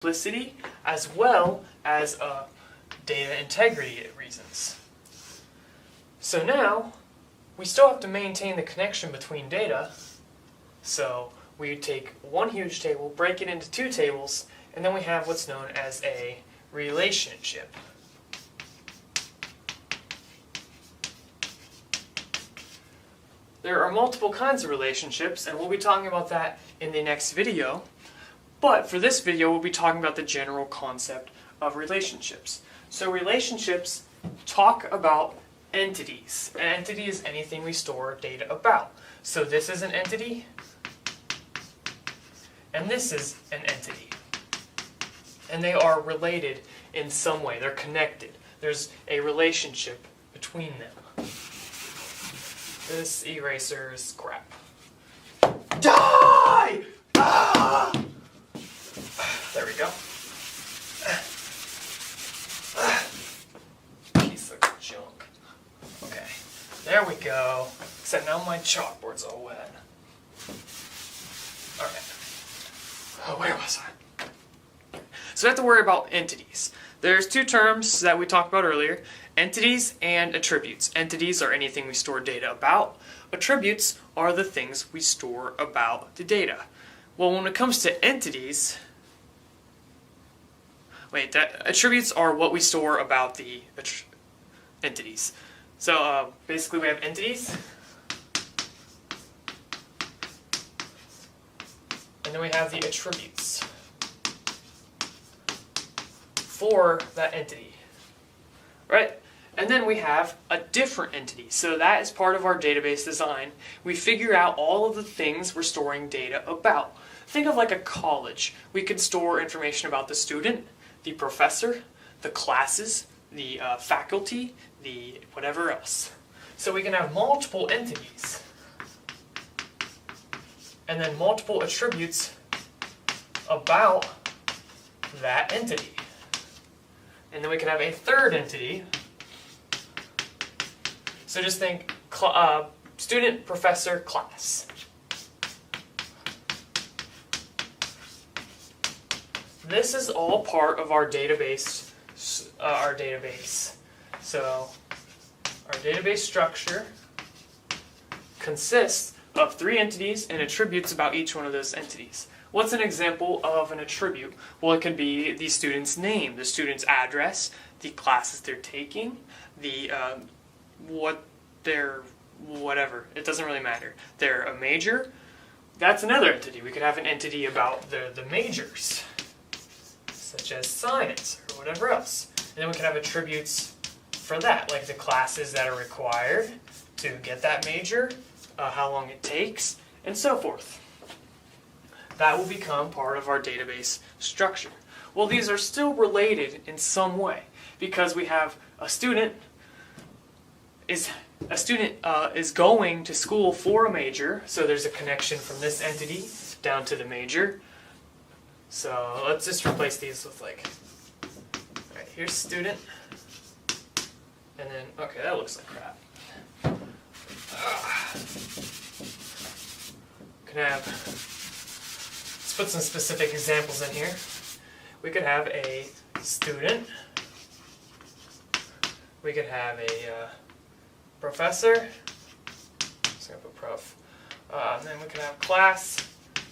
simplicity as well as data integrity reasons. So now we still have to maintain the connection between data. So we take one huge table, break it into two tables, and then we have what's known as a relationship. There are multiple kinds of relationships, and we'll be talking about that in the next video. But for this video, we'll be talking about the general concept of relationships. So relationships talk about entities. An entity is anything we store data about. So this is an entity, and this is an entity. And they are related in some way. They're connected. There's a relationship between them. This eraser is crap. Die! Ah! There we go. Piece of junk. Okay, there we go. Except now my chalkboard's all wet. Alright. Oh, where was I? So we have to worry about entities. There's two terms that we talked about earlier, entities and attributes. Entities are anything we store data about. Attributes are the things we store about the data. Well, when it comes to entities, attributes are what we store about the entities. So basically we have entities, and then we have the attributes for that entity, right? And then we have a different entity. So that is part of our database design. We figure out all of the things we're storing data about. Think of like a college. We could store information about the student, the professor, the classes, the faculty, the whatever else. So we can have multiple entities and then multiple attributes about that entity. And then we can have a third entity. So just think student, professor, class. This is all part of our database. So our database structure consists of three entities and attributes about each one of those entities. What's an example of an attribute? Well, it could be the student's name, the student's address, the classes they're taking, the whatever. It doesn't really matter. They're a major. That's another entity. We could have an entity about the majors, such as science or whatever else. And then we can have attributes for that, like the classes that are required to get that major, how long it takes, and so forth. That will become part of our database structure. Well, these are still related in some way because we have a student is going to school for a major, so there's a connection from this entity down to the major. So let's just replace these with alright, here's student, and then, okay, that looks like crap. Can have, let's put some specific examples in here. We could have a student, we could have a professor, just gonna put prof, and then we could have class,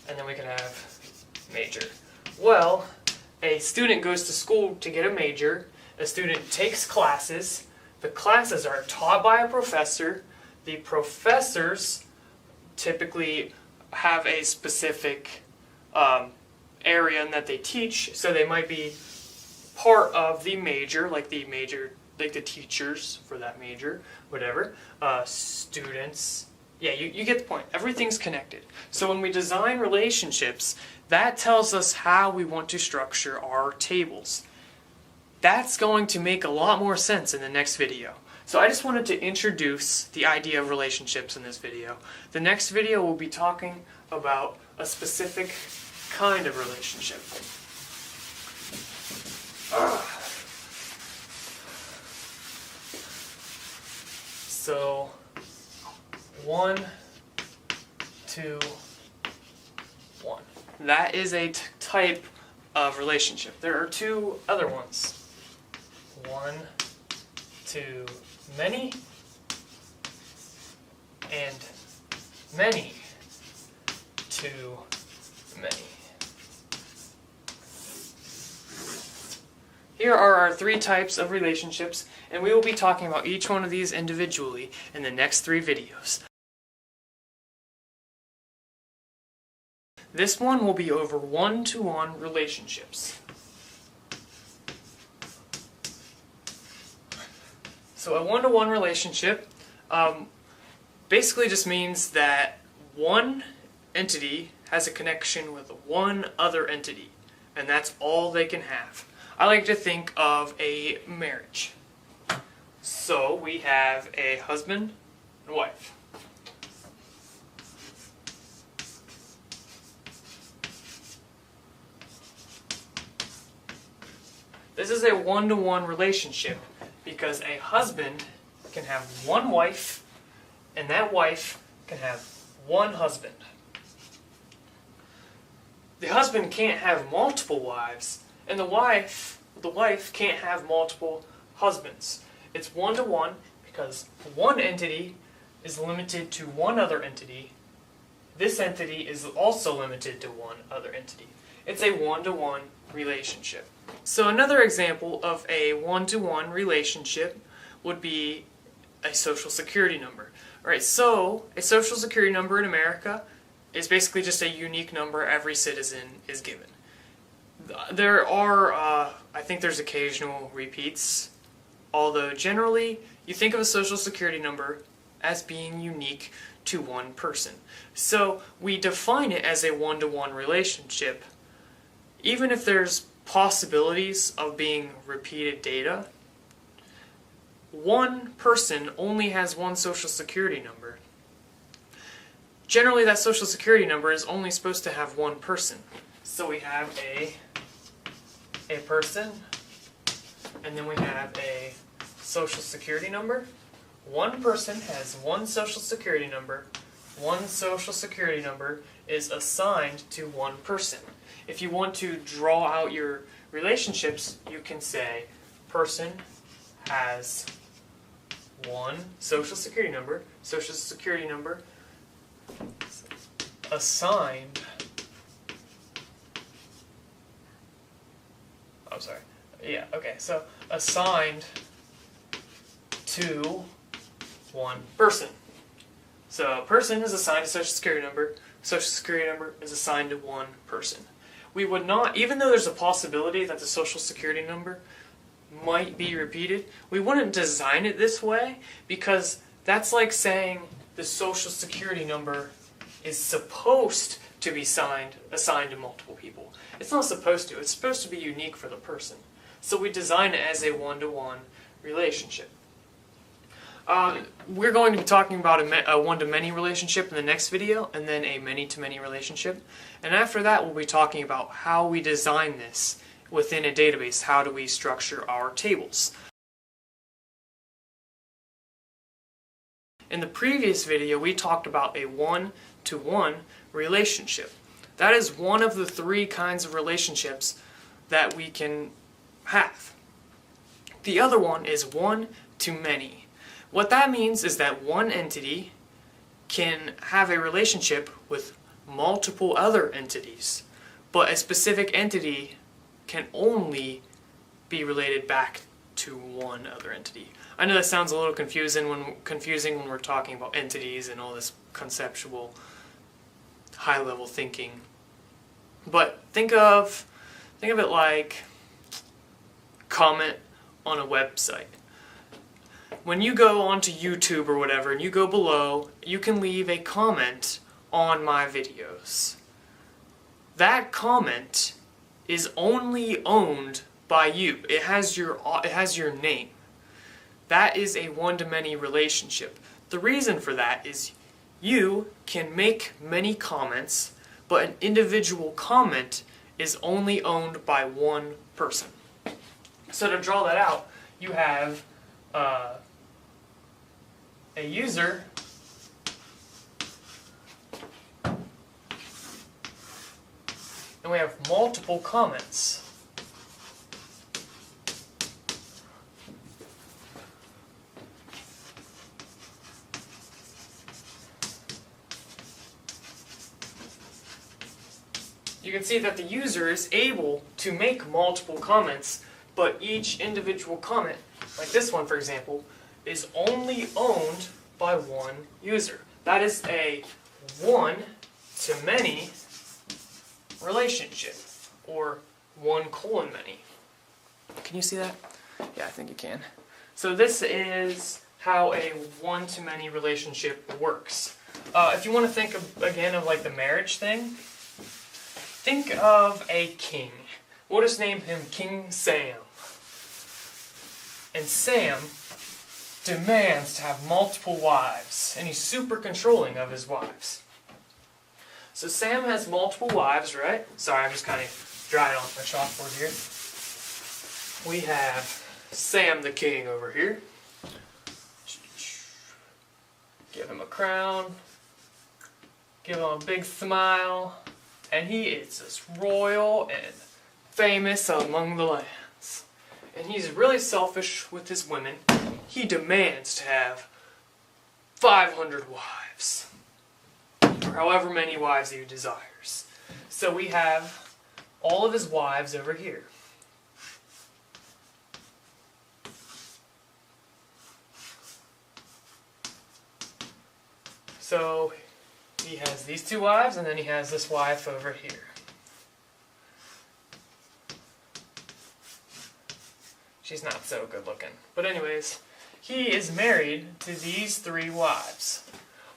and then we could have major. Well, a student goes to school to get a major, a student takes classes, the classes are taught by a professor, the professors typically have a specific area in that they teach, so they might be part of the major, like the teachers for that major, whatever, students. Yeah, you get the point. Everything's connected. So when we design relationships, that tells us how we want to structure our tables. That's going to make a lot more sense in the next video. So I just wanted to introduce the idea of relationships in this video. The next video will be talking about a specific kind of relationship. So 1, 2, 1. That is a type of relationship. There are two other ones. One to many and many to many. Here are our three types of relationships, and we will be talking about each one of these individually in the next 3 videos. This one will be over one-to-one relationships. So a one-to-one relationship basically just means that one entity has a connection with one other entity, and that's all they can have. I like to think of a marriage. So we have a husband and wife. This is a one-to-one relationship because a husband can have one wife and that wife can have one husband. The husband can't have multiple wives, and the wife can't have multiple husbands. It's one-to-one because one entity is limited to one other entity. This entity is also limited to one other entity. It's a one-to-one relationship. So another example of a one-to-one relationship would be a social security number. Alright, so a social security number in America is basically just a unique number every citizen is given. There are, I think there's occasional repeats, although generally you think of a social security number as being unique to one person. So we define it as a one-to-one relationship, even if there's possibilities of being repeated data. One person only has one social security number. Generally that social security number is only supposed to have one person. So we have a person, and then we have a social security number. One person has one social security number. One social security number is assigned to one person. If you want to draw out your relationships, you can say person has one social security number assigned, so assigned to one person. So a person is assigned a social security number is assigned to one person. We would not, even though there's a possibility that the social security number might be repeated, we wouldn't design it this way because that's like saying the social security number is supposed to be assigned to multiple people. It's not supposed to. It's supposed to be unique for the person. So we design it as a one-to-one relationship. We're going to be talking about a one-to-many relationship in the next video, and then a many-to-many relationship. And after that, we'll be talking about how we design this within a database. How do we structure our tables? In the previous video, we talked about a one-to-one relationship. That is one of the 3 kinds of relationships that we can have. The other one is one-to-many. What that means is that one entity can have a relationship with multiple other entities, but a specific entity can only be related back to one other entity. I know that sounds a little confusing when we're talking about entities and all this conceptual, high-level thinking. But think of it like comment on a website. When you go onto YouTube or whatever and you go below, you can leave a comment on my videos. That comment is only owned by you. It has your name. That is a one-to-many relationship. The reason for that is you can make many comments, but an individual comment is only owned by one person. So to draw that out, you have a user and we have multiple comments. You can see that the user is able to make multiple comments, but each individual comment, like this one for example, is only owned by one user. That is a one-to-many relationship, or 1:many. Can you see that? Yeah, I think you can. So this is how a one-to-many relationship works. If you want to think again of like the marriage thing, think of a king. We'll just name him King Sam. And Sam demands to have multiple wives, and he's super controlling of his wives. So Sam has multiple wives, right? Sorry, I'm just kind of drying off my chalkboard here. We have Sam the king over here. Give him a crown. Give him a big smile. And he is just royal and famous among the lands. And he's really selfish with his women. He demands to have 500 wives. Or however many wives he desires. So we have all of his wives over here. So he has these two wives, and then he has this wife over here. She's not so good looking. But anyways, he is married to these three wives.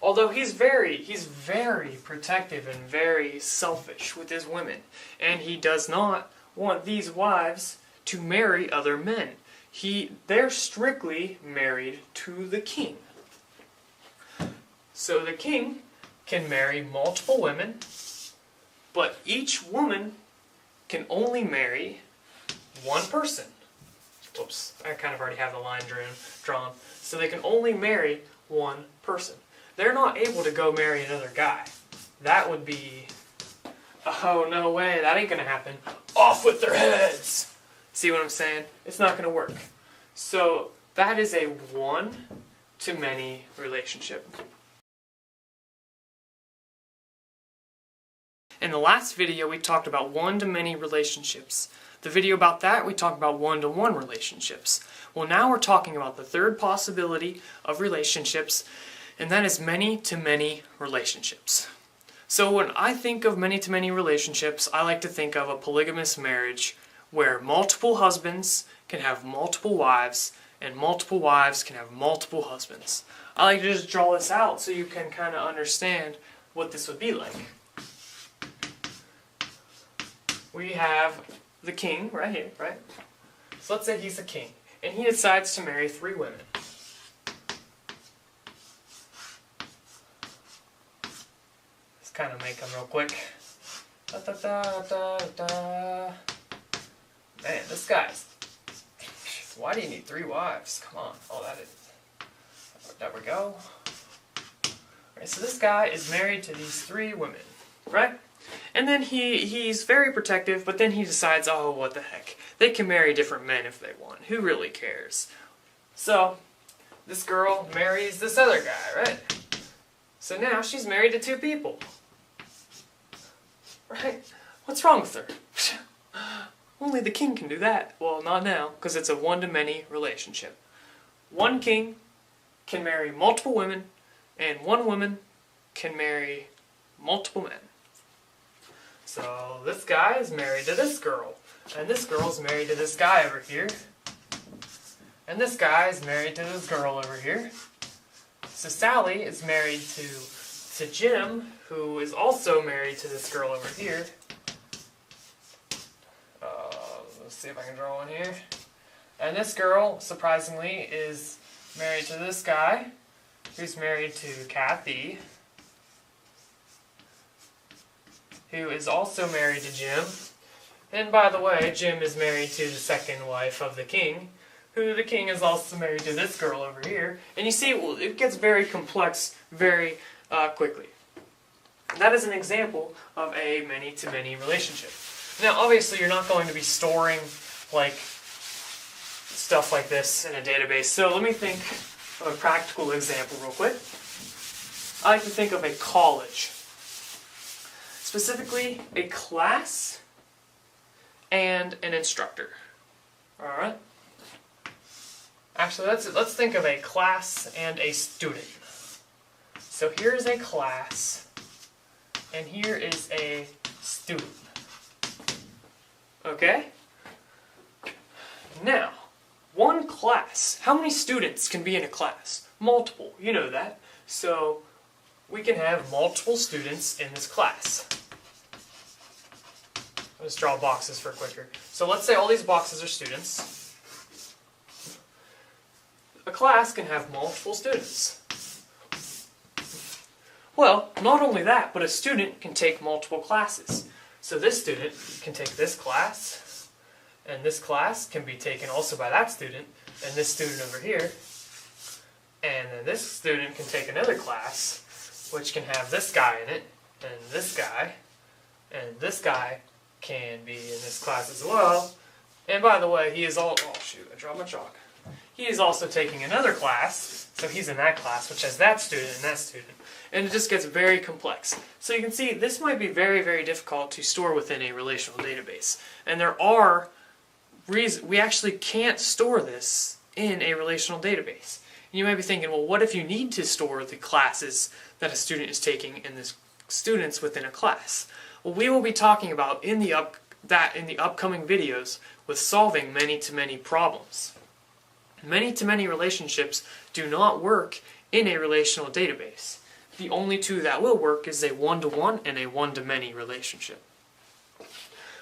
Although he's very protective and very selfish with his women. And he does not want these wives to marry other men. They're strictly married to the king. So the king can marry multiple women, but each woman can only marry one person. Whoops, I kind of already have the line drawn. So they can only marry one person. They're not able to go marry another guy. That would be, oh no way, that ain't gonna happen. Off with their heads! See what I'm saying? It's not gonna work. So that is a one-to-many relationship. In the last video, we talked about one-to-many relationships. The video about that, we talked about one-to-one relationships. Well, now we're talking about the third possibility of relationships, and that is many-to-many relationships. So when I think of many-to-many relationships, I like to think of a polygamous marriage where multiple husbands can have multiple wives, and multiple wives can have multiple husbands. I like to just draw this out so you can kind of understand what this would be like. We have the king right here, right? So let's say he's the king, and he decides to marry 3 women. Let's kind of make them real quick. Da, da, da, da, da. Man, this guy's... Why do you need 3 wives? Come on. Oh, that is... There we go. Alright, so this guy is married to these 3 women, right? And then he's very protective, but then he decides, oh, what the heck. They can marry different men if they want. Who really cares? So, this girl marries this other guy, right? So now she's married to 2 people. Right? What's wrong with her? Only the king can do that. Well, not now, because it's a one-to-many relationship. One king can marry multiple women, and one woman can marry multiple men. So this guy is married to this girl, and this girl is married to this guy over here, and this guy is married to this girl over here. So Sally is married to Jim, who is also married to this girl over here. Let's see if I can draw one here. And this girl, surprisingly, is married to this guy, who's married to Kathy, who is also married to Jim. And by the way, Jim is married to the second wife of the king, who the king is also married to this girl over here. And you see, it gets very complex very quickly. That is an example of a many-to-many relationship. Now, obviously, you're not going to be storing like stuff like this in a database. So let me think of a practical example real quick. I like to think of a college, specifically a class and an instructor. All right. Actually, let's think of a class and a student. So here is a class, and here is a student. Okay? Now, one class. How many students can be in a class? Multiple. You know that. So we can have multiple students in this class. Let's draw boxes for quicker. So let's say all these boxes are students. A class can have multiple students. Well, not only that, but a student can take multiple classes. So this student can take this class, and this class can be taken also by that student, and this student over here. And then this student can take another class, which can have this guy in it, and this guy can be in this class as well. And by the way, he is all, oh shoot, I dropped my chalk. He is also taking another class, so he's in that class, which has that student and that student. And it just gets very complex. So you can see this might be very, very difficult to store within a relational database. And there are reasons we actually can't store this in a relational database. And you might be thinking, well, what if you need to store the classes that a student is taking and the students within a class? Well, we will be talking about in the upcoming videos with solving many-to-many problems. Many-to-many relationships do not work in a relational database. The only two that will work is a one-to-one and a one-to-many relationship.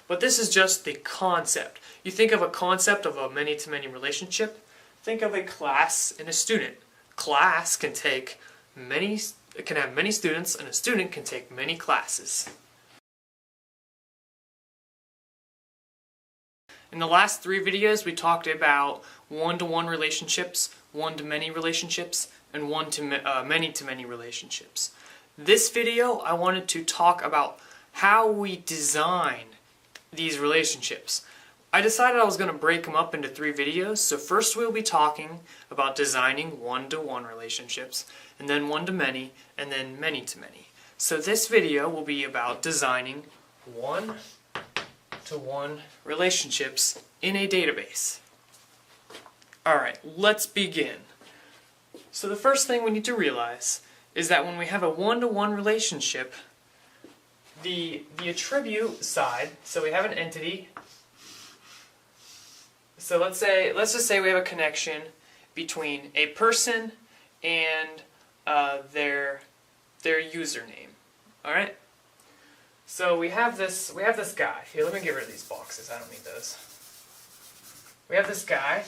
But this is just the concept. You think of a concept of a many-to-many relationship, think of a class and a student. Class can take can have many students, and a student can take many classes. In the last 3 videos, we talked about one-to-one relationships, one-to-many relationships, and many-to-many relationships. This video, I wanted to talk about how we design these relationships. I decided I was going to break them up into 3 videos, so first we'll be talking about designing one-to-one relationships, and then one-to-many, and then many-to-many. So this video will be about designing one-to-one relationships in a database. Alright, let's begin. So the first thing we need to realize is that when we have a one-to-one relationship, the attribute side, so we have an entity. So let's just say we have a connection between a person and their username. All right. So we have this guy. Here, let me get rid of these boxes. I don't need those. We have this guy,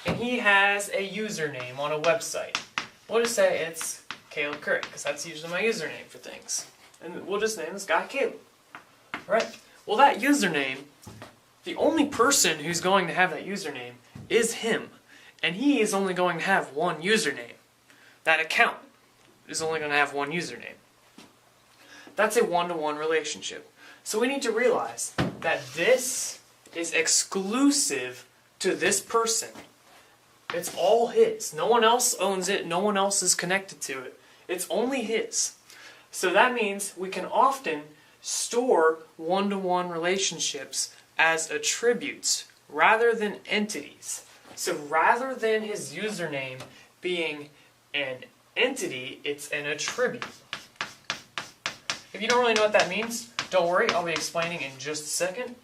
and he has a username on a website. We'll just say it's Caleb Curry, because that's usually my username for things. And we'll just name this guy Caleb. Alright, well that username, the only person who's going to have that username is him. And he is only going to have one username. That account is only going to have one username. That's a one-to-one relationship. So we need to realize that this is exclusive to this person. It's all his. No one else owns it. No one else is connected to it. It's only his. So that means we can often store one-to-one relationships as attributes rather than entities. So rather than his username being an entity, it's an attribute. If you don't really know what that means, don't worry, I'll be explaining in just a second.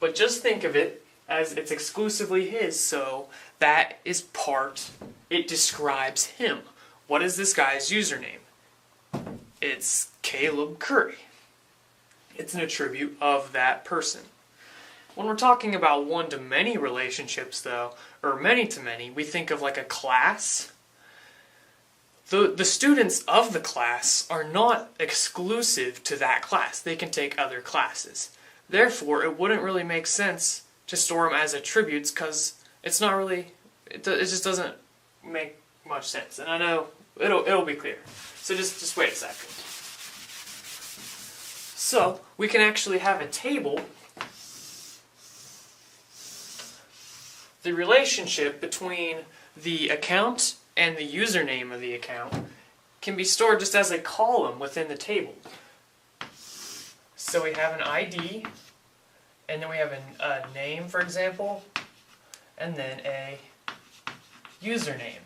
But just think of it as it's exclusively his, so that is it describes him. What is this guy's username? It's Caleb Curry. It's an attribute of that person. When we're talking about one-to-many relationships, though, or many-to-many, we think of like a class. The students of the class are not exclusive to that class. They can take other classes. Therefore, it wouldn't really make sense to store them as attributes because it's not really, it just doesn't make much sense. And I know It'll be clear. So just wait a second. So we can actually have a table. The relationship between the account and the username of the account can be stored just as a column within the table. So we have an ID, and then we have a name, for example, and then a username.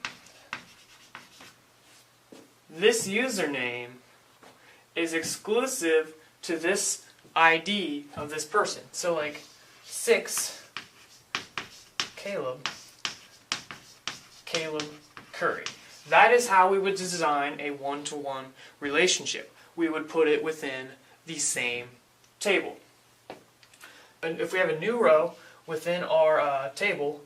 This username is exclusive to this ID of this person. So like 6 Caleb Curry. That is how we would design a one-to-one relationship. We would put it within the same table. And if we have a new row within our table,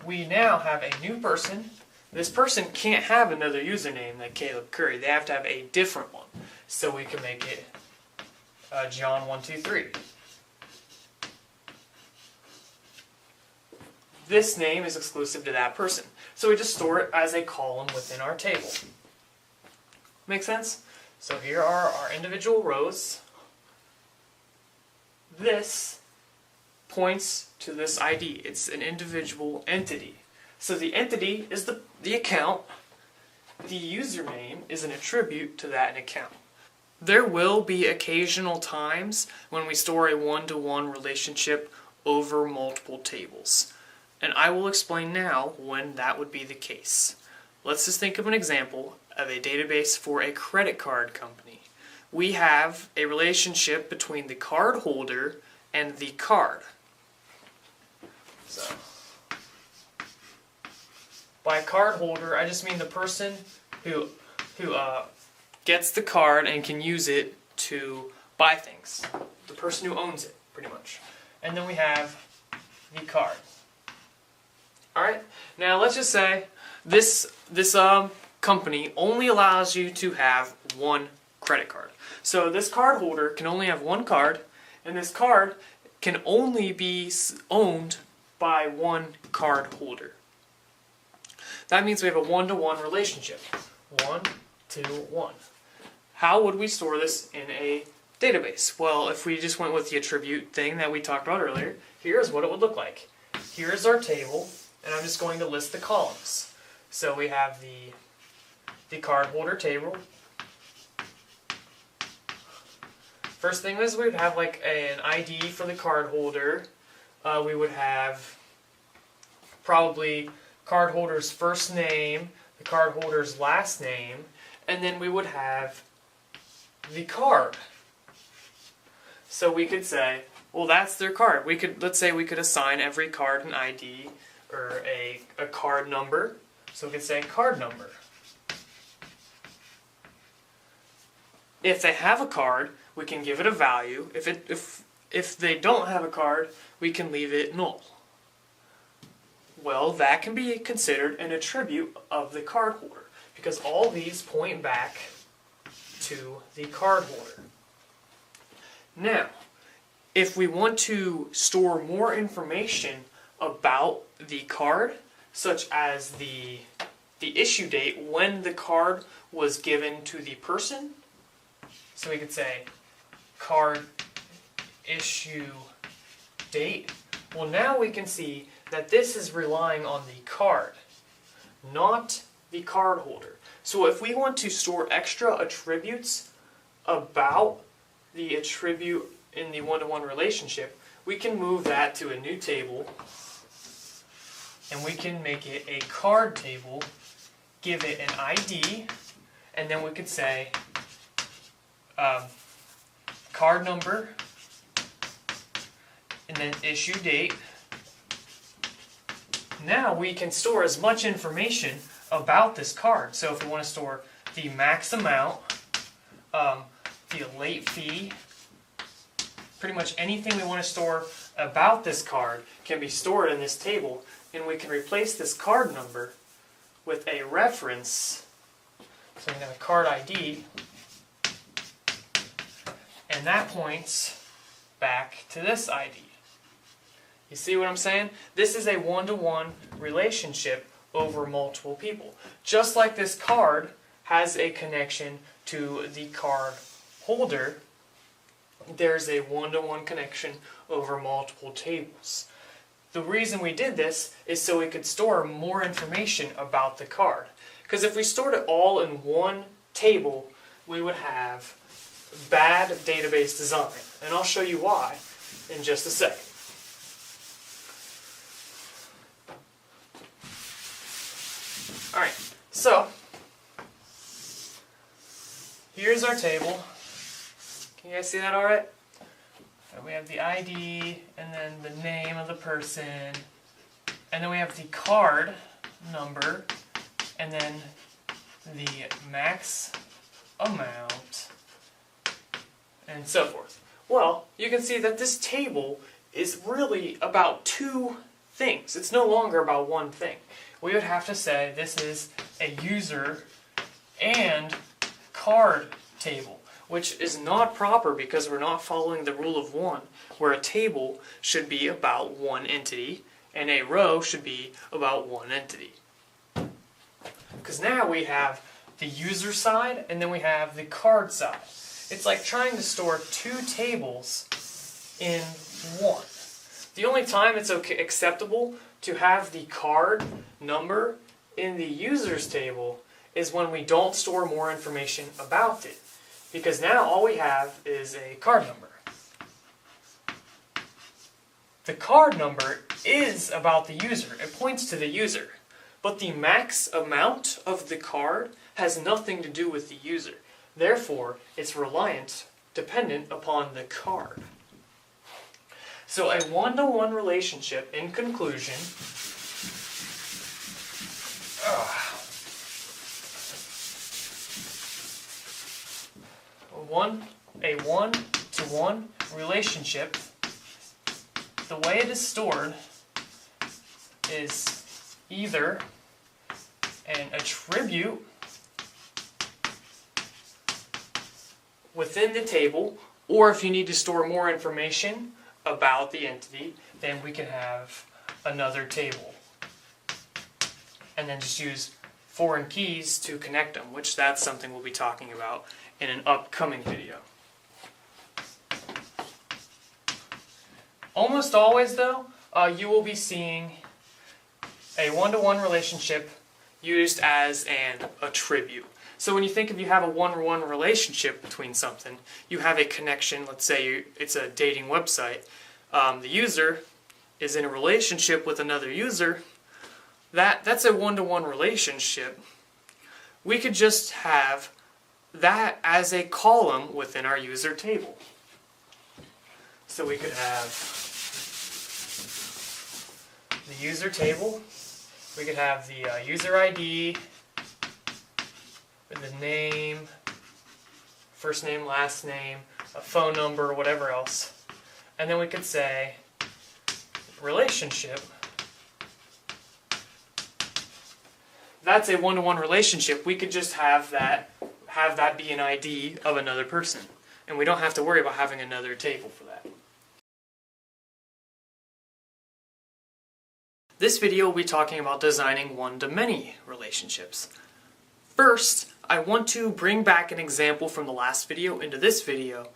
we now have a new person. This person can't have another username like Caleb Curry. They have to have a different one. So we can make it John123. This name is exclusive to that person. So we just store it as a column within our table. Make sense? So here are our individual rows. This points to this ID. It's an individual entity. So the entity is the account. The username is an attribute to that account. There will be occasional times when we store a one-to-one relationship over multiple tables. And I will explain now when that would be the case. Let's just think of an example of a database for a credit card company. We have a relationship between the card holder and the card. So, by card holder, I just mean the person who gets the card and can use it to buy things. The person who owns it, pretty much. And then we have the card. Alright, now let's just say this company only allows you to have one credit card. So this card holder can only have one card, and this card can only be owned by one card holder. That means we have a one-to-one relationship. 1 to 1. How would we store this in a database? Well, if we just went with the attribute thing that we talked about earlier, here's what it would look like. Here's our table, and I'm just going to list the columns. So we have the card holder table. First thing is we would have like an ID for the card holder. We would have probably card holder's first name, the card holder's last name, and then we would have the card. So we could say, well, that's their card. Let's say we could assign every card an ID or a card number. So we could say card number. If they have a card, we can give it a value. If they don't have a card, we can leave it null. Well, that can be considered an attribute of the card holder because all these point back to the card holder. Now, if we want to store more information about the card, such as the issue date when the card was given to the person, so we could say card issue date. Well, now we can see that this is relying on the card, not the card holder. So if we want to store extra attributes about the attribute in the one-to-one relationship, we can move that to a new table, and we can make it a card table, give it an ID, and then we could say card number, and then issue date. Now we can store as much information about this card. So if we want to store the max amount, the late fee, pretty much anything we want to store about this card can be stored in this table, and we can replace this card number with a reference. So we can have a card ID, and that points back to this ID. You see what I'm saying? This is a one-to-one relationship over multiple people. Just like this card has a connection to the card holder, there's a one-to-one connection over multiple tables. The reason we did this is so we could store more information about the card. Because if we stored it all in one table, we would have bad database design. And I'll show you why in just a second. Alright, so here's our table. Can you guys see that alright? We have the ID, and then the name of the person, and then we have the card number, and then the max amount, and so forth. Well, you can see that this table is really about two things. It's no longer about one thing. We would have to say this is a user and card table, which is not proper because we're not following the rule of one, where a table should be about one entity and a row should be about one entity. Because now we have the user side and then we have the card side. It's like trying to store two tables in one. The only time it's acceptable to have the card number in the users table is when we don't store more information about it. Because now all we have is a card number. The card number is about the user. It points to the user. But the max amount of the card has nothing to do with the user. Therefore, it's dependent upon the card. So a one-to-one relationship, in conclusion, a one-to-one relationship, the way it is stored is either an attribute within the table, or if you need to store more information about the entity, then we can have another table. And then just use foreign keys to connect them, which that's something we'll be talking about in an upcoming video. Almost always, though, you will be seeing a one-to-one relationship used as an attribute. So when you think if you have a one-to-one relationship between something, you have a connection. Let's say it's a dating website. The user is in a relationship with another user. That's a one-to-one relationship. We could just have that as a column within our user table. So we could have the user table. We could have the user ID, the name, first name, last name, a phone number, whatever else. And then we could say relationship. That's a one-to-one relationship. We could just have that be an ID of another person. And we don't have to worry about having another table for that. This video will be talking about designing one-to-many relationships. First, I want to bring back an example from the last video into this video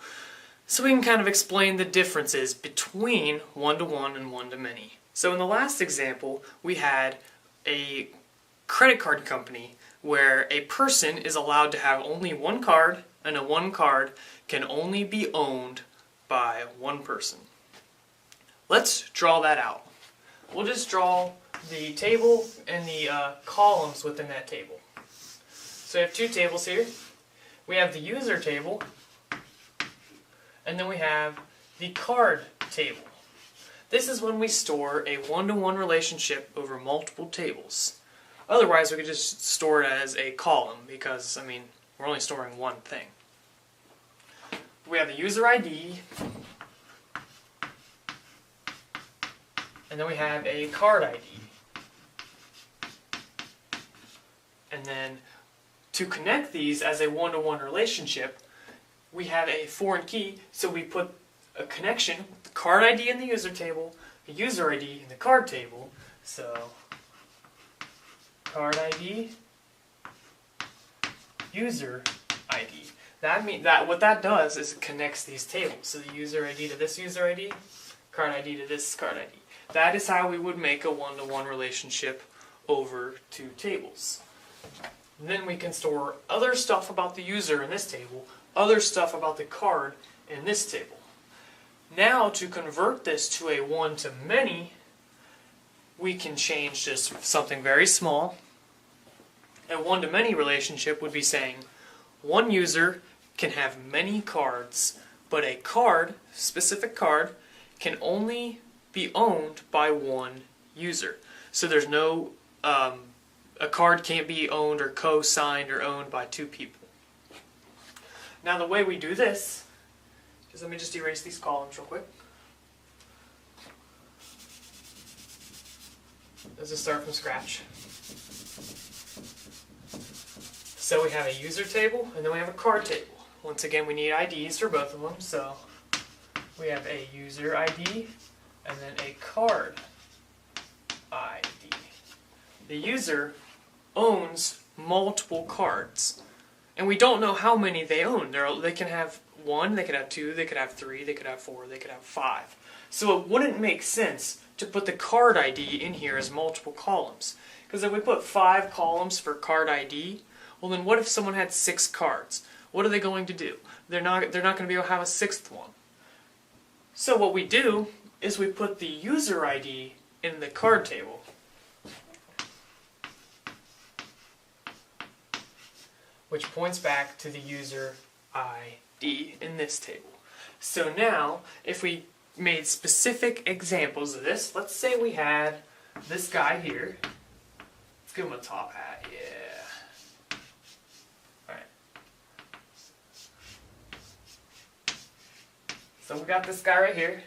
so we can kind of explain the differences between one-to-one and one-to-many. So in the last example, we had a credit card company where a person is allowed to have only one card, and a one card can only be owned by one person. Let's draw that out. We'll just draw the table and the columns within that table. So we have two tables here. We have the user table, and then we have the card table. This is when we store a one-to-one relationship over multiple tables. Otherwise, we could just store it as a column because, I mean, we're only storing one thing. We have the user ID, and then we have a card ID. And then to connect these as a one-to-one relationship, we have a foreign key, so we put a connection with the card ID in the user table, the user ID in the card table. So card ID, user ID. What that does is it connects these tables. So the user ID to this user ID, card ID to this card ID. That is how we would make a one-to-one relationship over two tables. And then we can store other stuff about the user in this table, other stuff about the card in this table. Now to convert this to a one-to-many, we can change just something very small. A one-to-many relationship would be saying one user can have many cards, but a card, specific card, can only be owned by one user. So there's no, a card can't be owned or co-signed or owned by two people. Now the way we do this is, let me just erase these columns real quick. Let's just start from scratch. So we have a user table and then we have a card table. Once again, we need IDs for both of them, so we have a user ID and then a card ID. The user owns multiple cards, and we don't know how many they own. They can have one, they could have two, they could have three, they could have four, they could have five. So it wouldn't make sense to put the card ID in here as multiple columns. Because if we put 5 columns for card ID, well then what if someone had 6 cards? What are they going to do? They're not going to be able to have a 6th one. So what we do is we put the user ID in the card table. Which points back to the user ID in this table. So now, if we made specific examples of this, let's say we had this guy here. Let's give him a top hat, yeah. Alright. So we got this guy right here,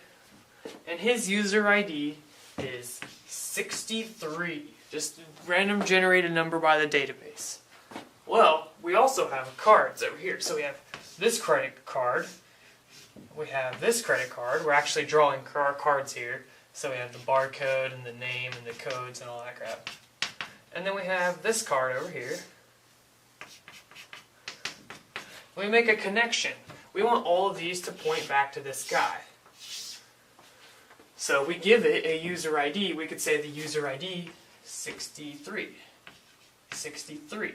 and his user ID is 63. Just random generated number by the database. Well, we also have cards over here. So we have this credit card. We have this credit card. We're actually drawing our cards here. So we have the barcode and the name and the codes and all that crap. And then we have this card over here. We make a connection. We want all of these to point back to this guy. So we give it a user ID. We could say the user ID 63. 63.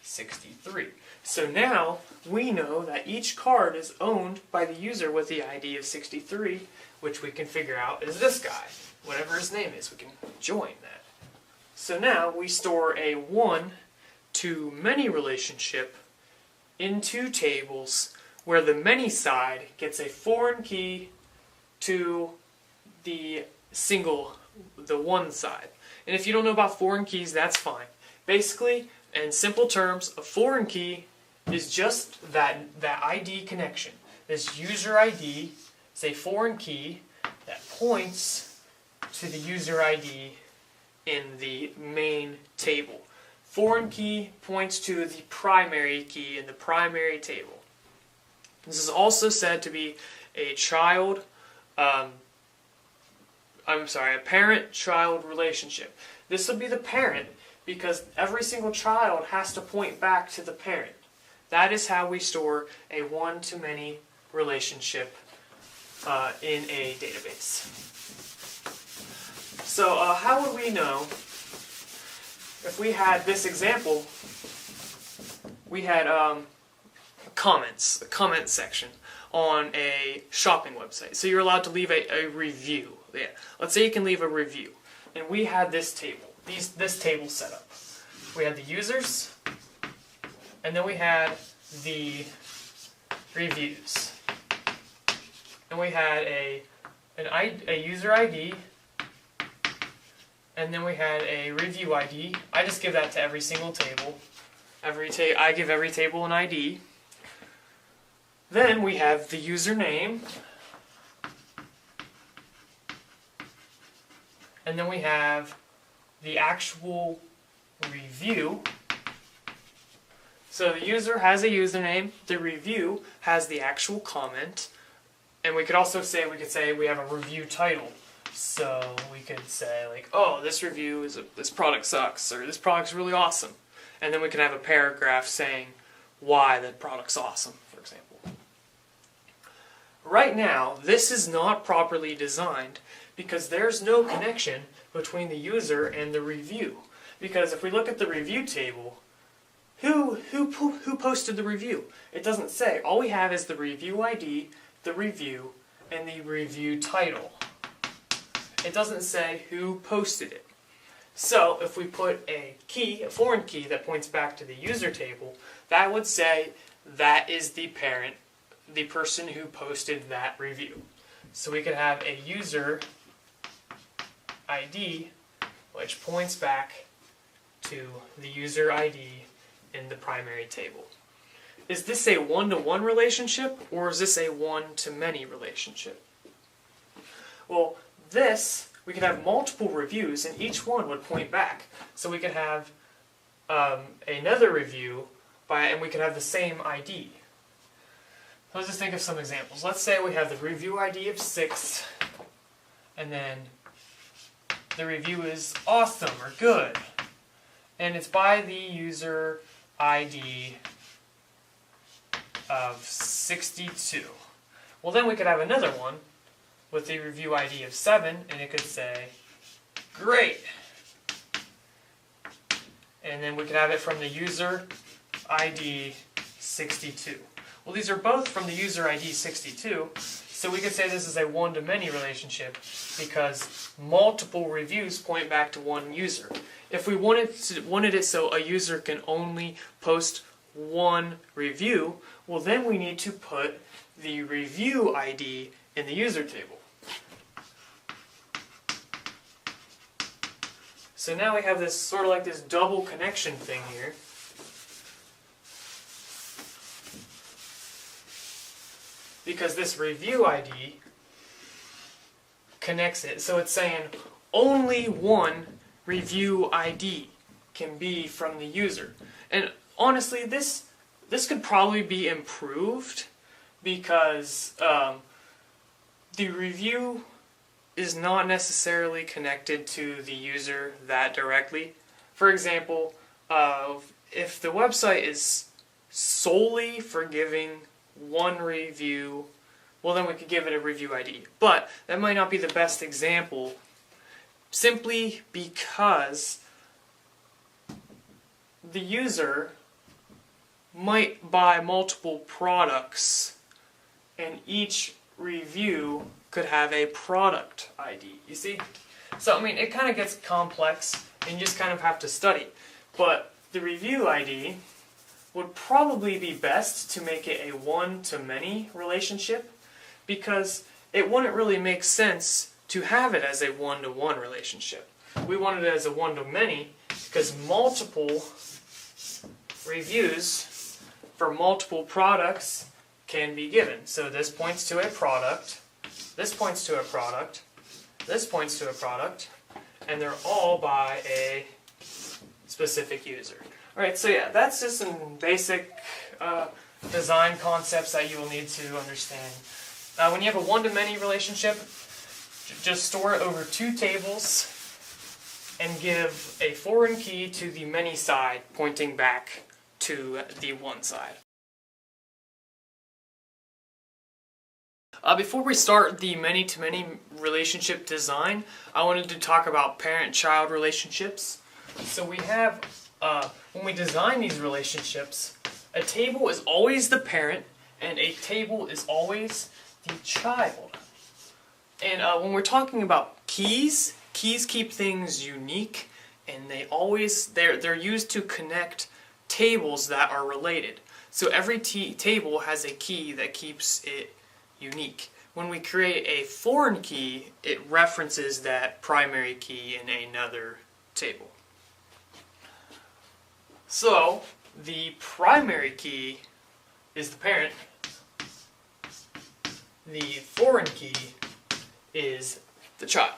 63. So now we know that each card is owned by the user with the ID of 63, which we can figure out is this guy. Whatever his name is, we can join that. So now we store a one-to-many relationship in two tables where the many side gets a foreign key to the one side. And if you don't know about foreign keys, that's fine. Basically, in simple terms, a foreign key is just that ID connection. This user ID is a foreign key that points to the user ID in the main table. Foreign key points to the primary key in the primary table. This is also said to be a parent-child relationship. This will be the parent because every single child has to point back to the parent. That is how we store a one-to-many relationship in a database. So how would we know if we had this example? We had comments, a comment section on a shopping website. So you're allowed to leave a review. Yeah. Let's say you can leave a review. And we had this table, this table set up. We had the users, and then we had the reviews. And we had a user ID, and then we had a review ID. I just give that to every single table. I give every table an ID. Then we have the username, and then we have the actual review. So the user has a username, the review has the actual comment, and we could say we have a review title. So we could say like, oh, this review is this product sucks, or this product's really awesome. And then we can have a paragraph saying why that product's awesome, for example. Right now, this is not properly designed because there's no connection between the user and the review. Because if we look at the review table, who posted the review? It doesn't say. All we have is the review ID, the review, and the review title. It doesn't say who posted it. So if we put a key, a foreign key that points back to the user table, that would say that is the parent, the person who posted that review. So we could have a user ID which points back to the user ID in the primary table. Is this a one-to-one relationship, or is this a one-to-many relationship? Well, this, we could have multiple reviews, and each one would point back. So we could have another review, and we could have the same ID. Let's just think of some examples. Let's say we have the review ID of 6, and then the review is awesome or good, and it's by the user ID of 62. Well, then we could have another one with the review ID of 7, and it could say, great. And then we could have it from the user ID 62. Well, these are both from the user ID 62, so we could say this is a one-to-many relationship because multiple reviews point back to one user. If we wanted it so a user can only post one review, well, then we need to put the review ID in the user table. So now we have this sort of like this double connection thing here. Because this review ID connects it. So it's saying only one review ID can be from the user. And honestly, this could probably be improved because the review is not necessarily connected to the user that directly. For example, if the website is solely for giving one review, well, then we could give it a review ID. But that might not be the best example simply because the user might buy multiple products and each review could have a product ID. You see? So, I mean, it kind of gets complex and you just kind of have to study. But the review ID would probably be best to make it a one-to-many relationship because it wouldn't really make sense to have it as a one-to-one relationship. We wanted it as a one-to-many because multiple reviews for multiple products can be given. So this points to a product, this points to a product, this points to a product, and they're all by a specific user. Alright, so yeah, that's just some basic design concepts that you will need to understand. When you have a one-to-many relationship, just store it over two tables and give a foreign key to the many side pointing back to the one side. Before we start the many-to-many relationship design, I wanted to talk about parent-child relationships. So we have, when we design these relationships, a table is always the parent and a table is always the child. And when we're talking about keys keep things unique, and they're used to connect tables that are related. So every table has a key that keeps it unique. When we create a foreign key, it references that primary key in another table. So the primary key is the parent. The foreign key is the child.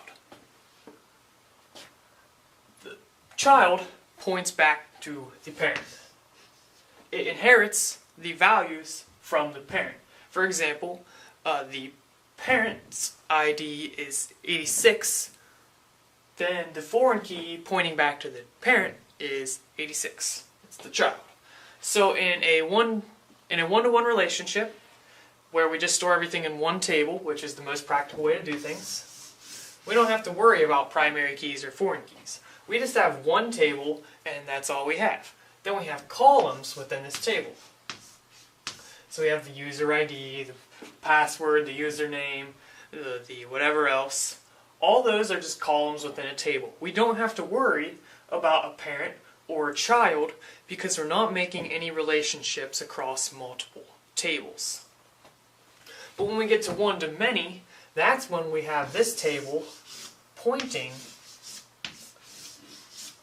The child points back to the parent. It inherits the values from the parent. For example, the parent's ID is 86, then the foreign key pointing back to the parent is 86. It's the child. So in a one-to-one relationship, where we just store everything in one table, which is the most practical way to do things, we don't have to worry about primary keys or foreign keys. We just have one table, and that's all we have. Then we have columns within this table. So we have the user ID, the password, the username, the whatever else. All those are just columns within a table. We don't have to worry about a parent or a child because we're not making any relationships across multiple tables. But when we get to one-to-many, that's when we have this table pointing,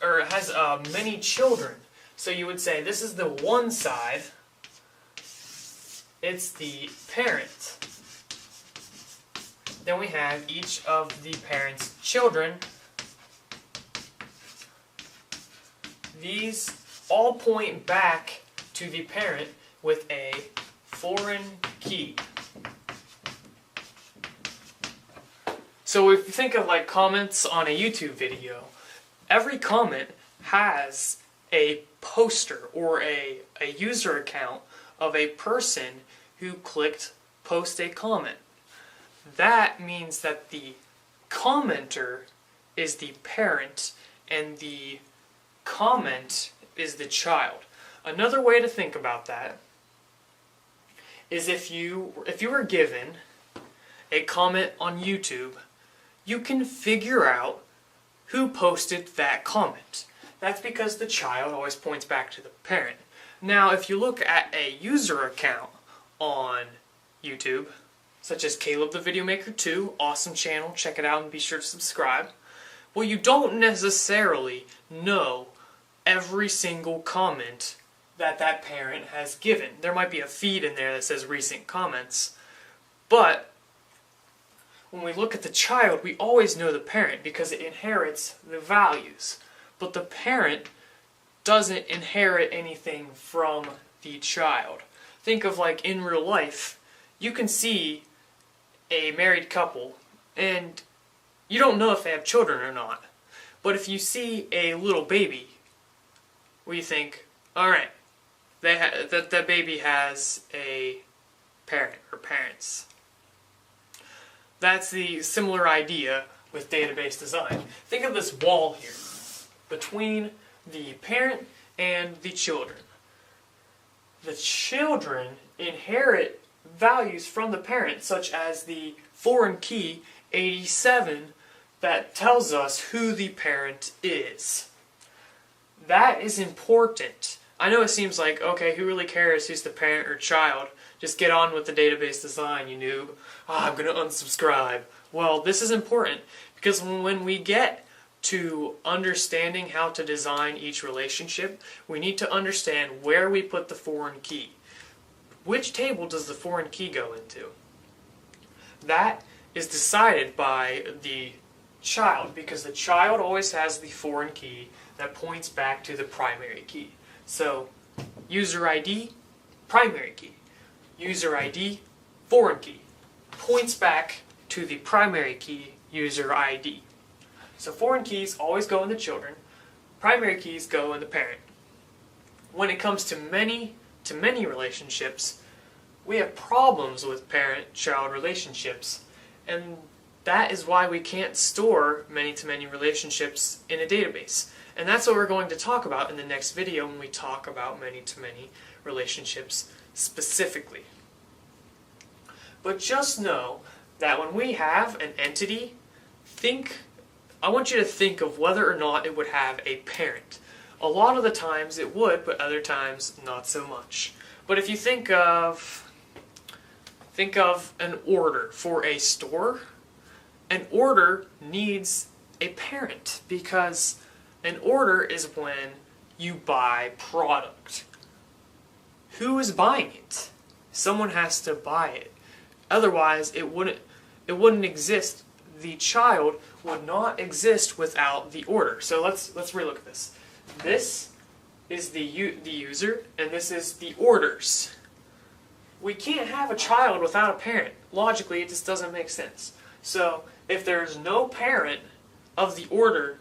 or it has many children. So you would say this is the one side, it's the parent. Then we have each of the parent's children. These all point back to the parent with a foreign key. So if you think of like comments on a YouTube video, every comment has a poster or a user account of a person who clicked post a comment. That means that the commenter is the parent and the comment is the child. Another way to think about that is if you were given a comment on YouTube, you can figure out who posted that comment. That's because the child always points back to the parent. Now, if you look at a user account on YouTube, such as Caleb the Video Maker 2, awesome channel, check it out and be sure to subscribe. Well, you don't necessarily know every single comment that parent has given. There might be a feed in there that says recent comments, but when we look at the child, we always know the parent because it inherits the values. But the parent doesn't inherit anything from the child. Think of like in real life, you can see a married couple and you don't know if they have children or not. But if you see a little baby, we think, alright, that baby has a parent or parents. That's the similar idea with database design. Think of this wall here between the parent and the children. The children inherit values from the parent, such as the foreign key 87 that tells us who the parent is. That is important. I know it seems like, okay, who really cares who's the parent or child? Just get on with the database design, you noob. I'm going to unsubscribe. Well, this is important because when we get to understanding how to design each relationship, we need to understand where we put the foreign key. Which table does the foreign key go into? That is decided by the child because the child always has the foreign key that points back to the primary key. So, user ID, primary key. User ID, foreign key. Points back to the primary key, user ID. So foreign keys always go in the children, primary keys go in the parent. When it comes to many relationships, we have problems with parent-child relationships, and that is why we can't store many-to-many relationships in a database. And that's what we're going to talk about in the next video when we talk about many-to-many relationships specifically. But just know that when we have an entity, I want you to think of whether or not it would have a parent. A lot of the times it would, but other times not so much. But if you think of an order for a store, an order needs a parent because an order is when you buy product. Who is buying it? Someone has to buy it. Otherwise, it wouldn't exist. The child would not exist without the order. So let's relook at this. This is the user, and this is the orders. we can't have a child without a parent. Logically, it just doesn't make sense. So if there's no parent of the order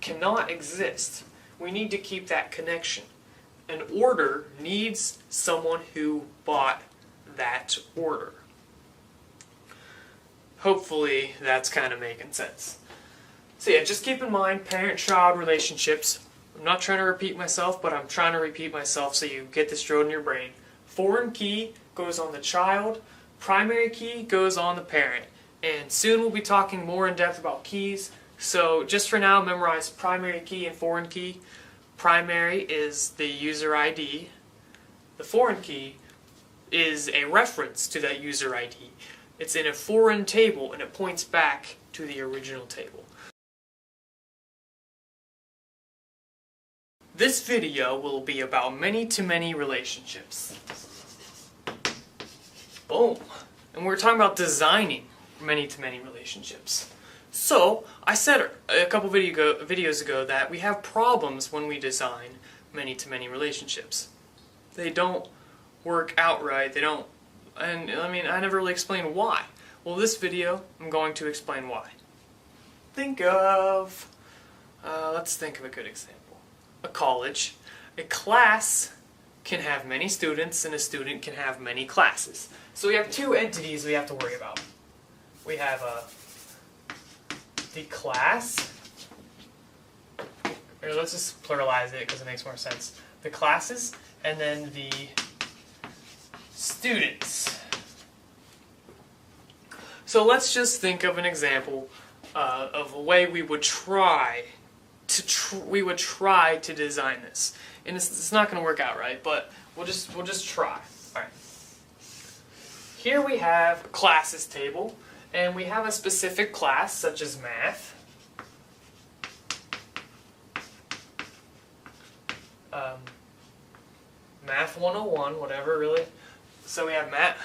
cannot exist. We need to keep that connection. An order needs someone who bought that order. Hopefully that's kind of making sense. So yeah, just keep in mind parent-child relationships. I'm not trying to repeat myself, but I'm trying to repeat myself so you get this drilled in your brain. Foreign key goes on the child, primary key goes on the parent. And soon we'll be talking more in depth about keys. So just for now, memorize primary key and foreign key. Primary is the user ID. The foreign key is a reference to that user ID. It's in a foreign table and it points back to the original table. This video will be about many-to-many relationships. Boom. And we're talking about designing many-to-many relationships. So, I said a couple videos ago that we have problems when we design many-to-many relationships. They don't work out right, and I mean, I never really explained why. Well, this video, I'm going to explain why. Let's think of a good example. A college. A class can have many students, and a student can have many classes. So we have two entities we have to worry about. We have the class, or let's just pluralize it because it makes more sense. The classes, and then the students. So let's just think of an example of a way we would try to design this, and it's not going to work out right, but we'll just try. All right. Here we have a classes table. And we have a specific class, such as math. Math 101, whatever, really. So we have math.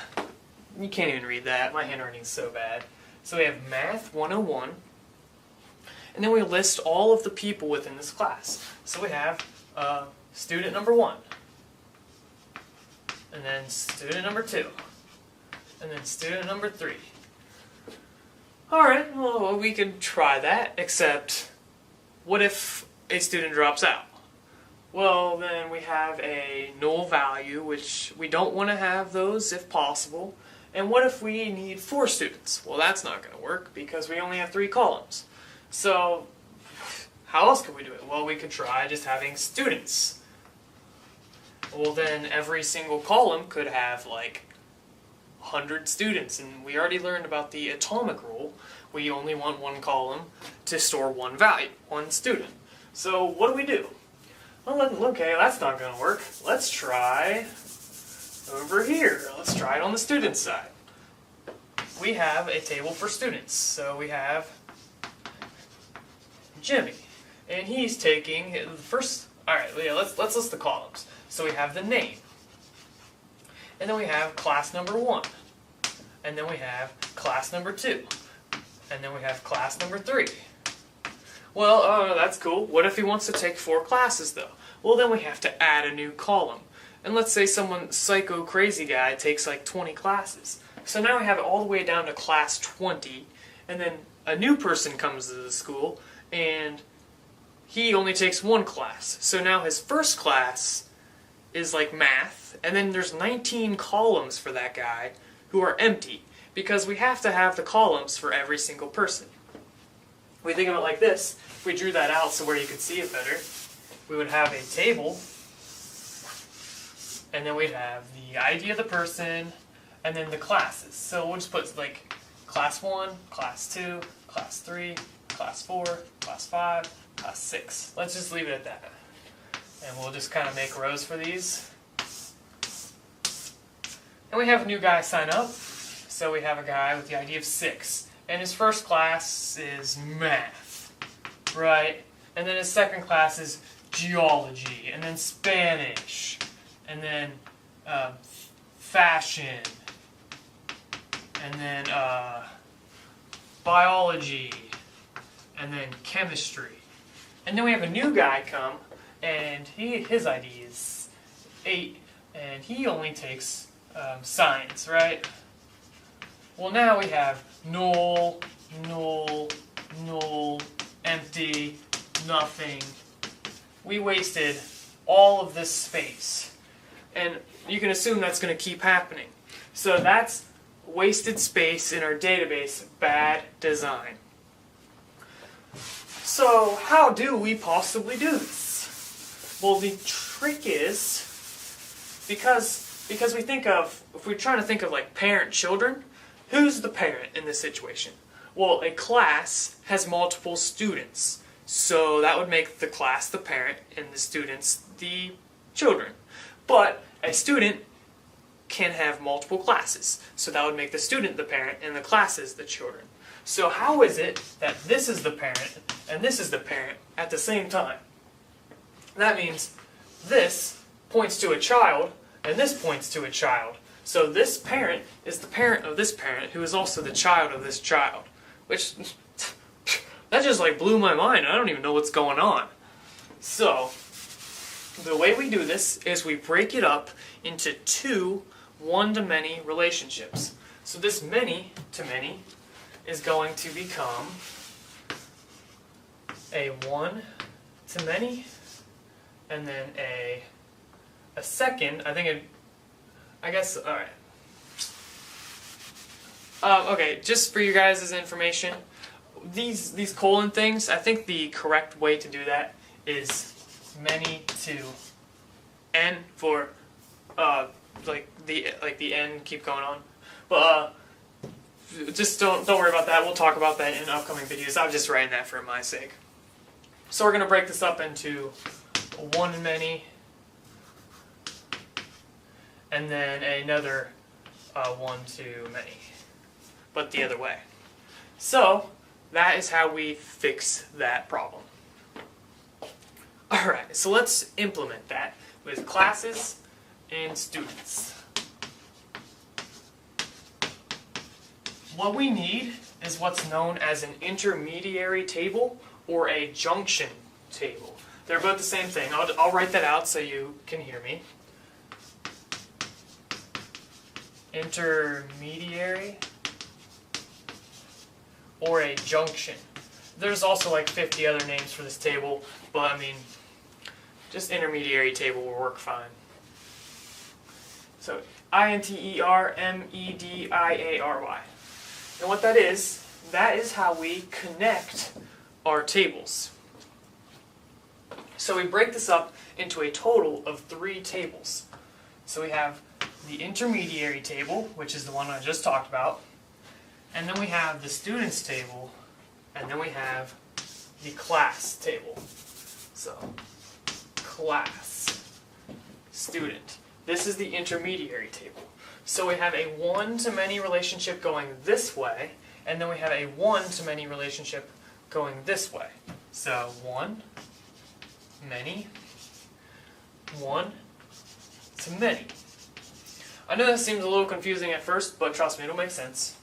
You can't even read that. My handwriting's so bad. So we have Math 101. And then we list all of the people within this class. So we have student number 1. And then student number 2. And then student number 3. Alright, well, we can try that, except what if a student drops out? Well, then we have a null value, which we don't want to have those if possible. And what if we need 4 students? Well, that's not going to work because we only have 3 columns. So, how else could we do it? Well, we could try just having students. Well, then every single column could have, like, 100 students, and we already learned about the atomic rule. We only want one column to store one value, one student. So what do? Well, okay, that's not going to work. Let's try over here. Let's try it on the student side. We have a table for students. So we have Jimmy, and he's taking the first. All right, yeah, let's list the columns. So we have the name. And then we have class number 1. And then we have class number 2. And then we have class number 3. Well, that's cool. What if he wants to take 4 classes, though? Well, then we have to add a new column. And let's say someone psycho crazy guy takes like 20 classes. So now we have it all the way down to class 20. And then a new person comes to the school, and he only takes 1 class. So now his first class is like math, and then there's 19 columns for that guy who are empty, because we have to have the columns for every single person. We think of it like this. If we drew that out so where you could see it better, we would have a table, and then we'd have the ID of the person, and then the classes. So we'll just put like class 1, class 2, class 3, class 4, class 5, class 6. Let's just leave it at that. And we'll just kind of make rows for these. And we have a new guy sign up. So we have a guy with the ID of 6. And his first class is math. Right? And then his second class is geology. And then Spanish. And then fashion. And then biology. And then chemistry. And then we have a new guy come. And his ID is 8, and he only takes signs, right? Well, now we have null, null, null, empty, nothing. We wasted all of this space. And you can assume that's going to keep happening. So that's wasted space in our database, bad design. So how do we possibly do this? Well, the trick is, because we think of, if we're trying to think of like parent-children, who's the parent in this situation? Well, a class has multiple students. So that would make the class the parent and the students the children. But a student can have multiple classes. So that would make the student the parent and the classes the children. So how is it that this is the parent and this is the parent at the same time? That means this points to a child and this points to a child. So this parent is the parent of this parent who is also the child of this child. Which, that just like blew my mind. I don't even know what's going on. So, the way we do this is we break it up into two one-to-many relationships. So this many-to-many is going to become a one-to-many, and then a second, alright. Okay, just for you guys' information, these colon things, I think the correct way to do that is many to n for like the n keep going on. But just don't worry about that. We'll talk about that in upcoming videos. I'm just writing that for my sake. So we're gonna break this up into one and many, and then another one to many, but the other way. So that is how we fix that problem. Alright, so let's implement that with classes and students. What we need is what's known as an intermediary table or a junction table. They're both the same thing. I'll write that out so you can hear me. Intermediary or a junction. There's also like 50 other names for this table, but I mean, just intermediary table will work fine. So, intermediary. And what that is how we connect our tables. So we break this up into a total of 3 tables. So we have the intermediary table, which is the one I just talked about, and then we have the students table, and then we have the class table. So, class, student. This is the intermediary table. So we have a one-to-many relationship going this way, and then we have a one-to-many relationship going this way. So, one, many, one to many. I know that seems a little confusing at first, but trust me, it'll make sense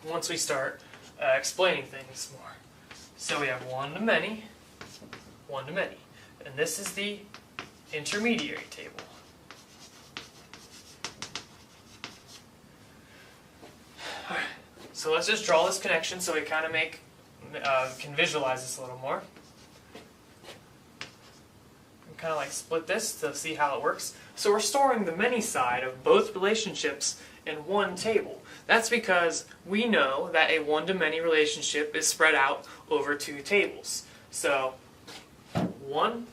once we start explaining things more. So we have one to many, and this is the intermediary table. Alright, so let's just draw this connection so we kind of can visualize this a little more. Kind of like split this to see how it works. So we're storing the many side of both relationships in one table. That's because we know that a one-to-many relationship is spread out over 2 tables. So 1,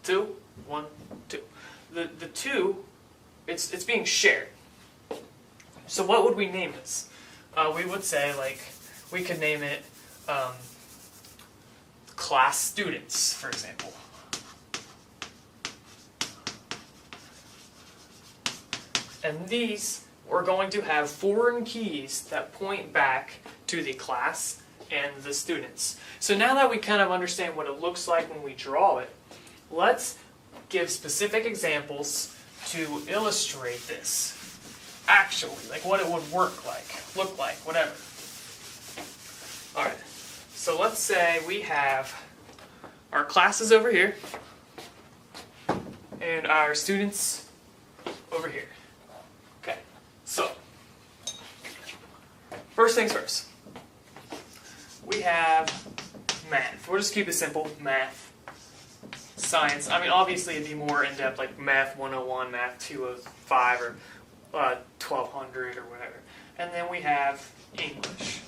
2, 1, 2. The 2, it's being shared. So what would we name this? We would say, like, we could name it class students, for example. And these, we're going to have foreign keys that point back to the class and the students. So now that we kind of understand what it looks like when we draw it, let's give specific examples to illustrate this. Actually, like what it would look like, whatever. Alright, so let's say we have our classes over here and our students over here. Okay, first things first. We have math. We'll just keep it simple. Math. Science. I mean, obviously it'd be more in-depth, like Math 101, Math 205, or 1200, or whatever. And then we have English.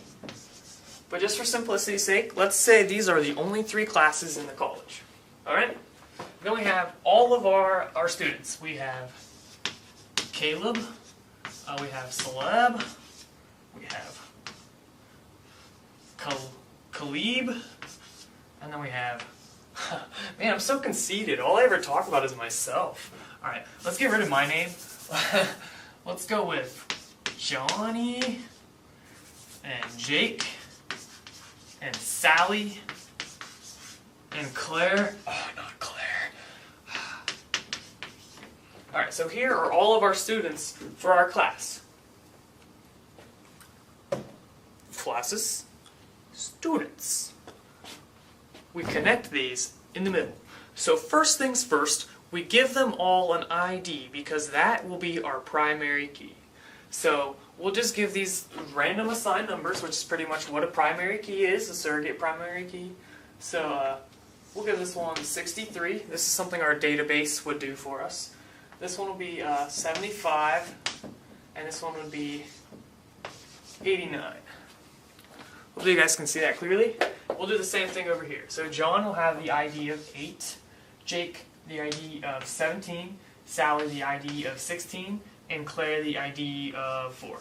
But just for simplicity's sake, let's say these are the only 3 classes in the college. Alright? Then we have all of our students. We have Caleb, we have Celeb, we have Khalib, and then we have... Man, I'm so conceited. All I ever talk about is myself. Alright, let's get rid of my name. Let's go with Johnny, and Jake, and Sally, and Claire. Oh, not Claire. Alright, so here are all of our students for our class. Classes, students. We connect these in the middle. So first things first, we give them all an ID because that will be our primary key. So we'll just give these random assigned numbers, which is pretty much what a primary key is, a surrogate primary key. So we'll give this one 63. This is something our database would do for us. This one will be 75, and this one would be 89. Hopefully you guys can see that clearly. We'll do the same thing over here. So John will have the ID of 8, Jake the ID of 17, Sally the ID of 16, and Claire the ID of 4.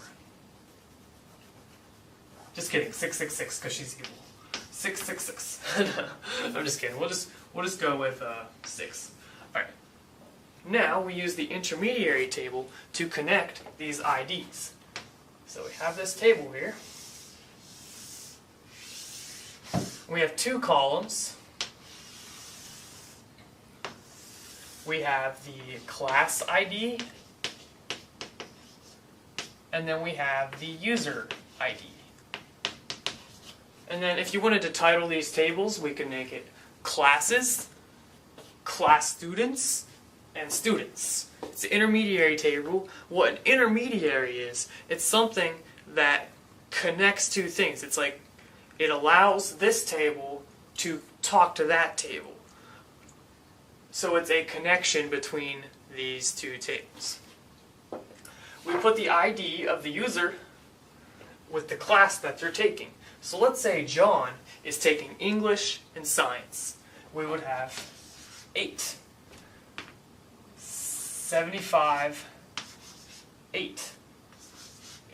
Just kidding, 666 because she's evil. 666. I'm just kidding. We'll just go with 6. All right. Now we use the intermediary table to connect these IDs. So we have this table here. We have 2 columns. We have the class ID, and then we have the user ID. And then if you wanted to title these tables, we could make it classes, class students, and students. It's an intermediary table. What an intermediary is, it's something that connects 2 things. It's like it allows this table to talk to that table. So it's a connection between these 2 tables. We put the ID of the user with the class that they're taking. So let's say John is taking English and Science. We would have 8, 75, 8,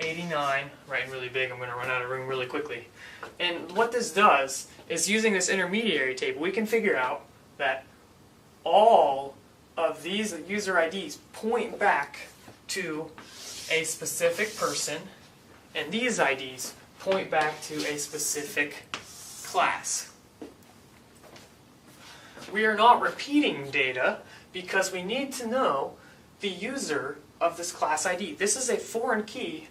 89, writing really big, I'm going to run out of room really quickly. And what this does is using this intermediary table, we can figure out that all of these user IDs point back to a specific person, and these IDs point back to a specific class. We are not repeating data because we need to know the user of this class ID. This is a foreign key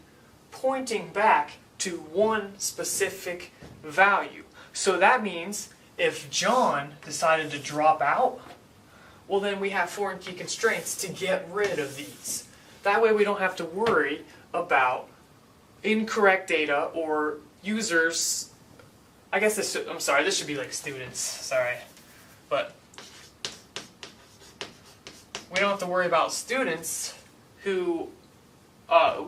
pointing back to one specific value. So that means if John decided to drop out, well then we have foreign key constraints to get rid of these. That way we don't have to worry about incorrect data or users. I guess this should, I'm sorry, this should be like students, sorry. But we don't have to worry about students who,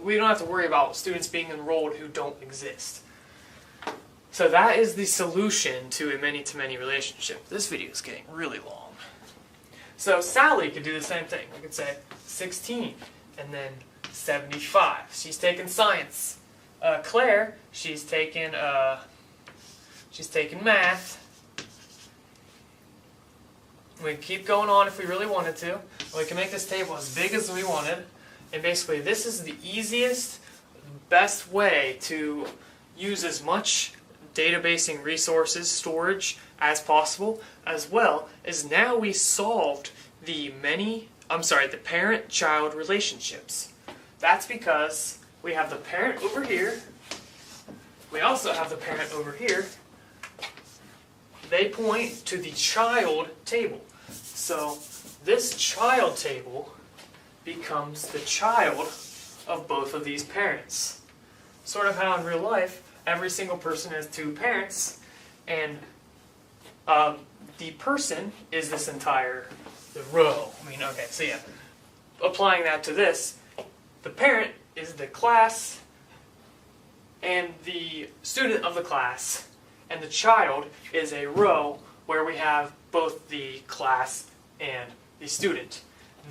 we don't have to worry about students being enrolled who don't exist. So that is the solution to a many-to-many relationship. This video is getting really long. So Sally could do the same thing. We could say 16 and then 75. She's taking science. Claire, she's taking math. We can keep going on if we really wanted to. We can make this table as big as we wanted. And basically this is the easiest, best way to use as much databasing resources, storage, as possible, as well as now we solved the parent-child relationships. That's because we have the parent over here, we also have the parent over here. They point to the child table. So this child table becomes the child of both of these parents. sort of how in real life, every single person has two parents, and the person is this entire row. I mean, okay, so yeah, applying that to this, the parent is the class and the student of the class, and the child is a row where we have both the class and the student.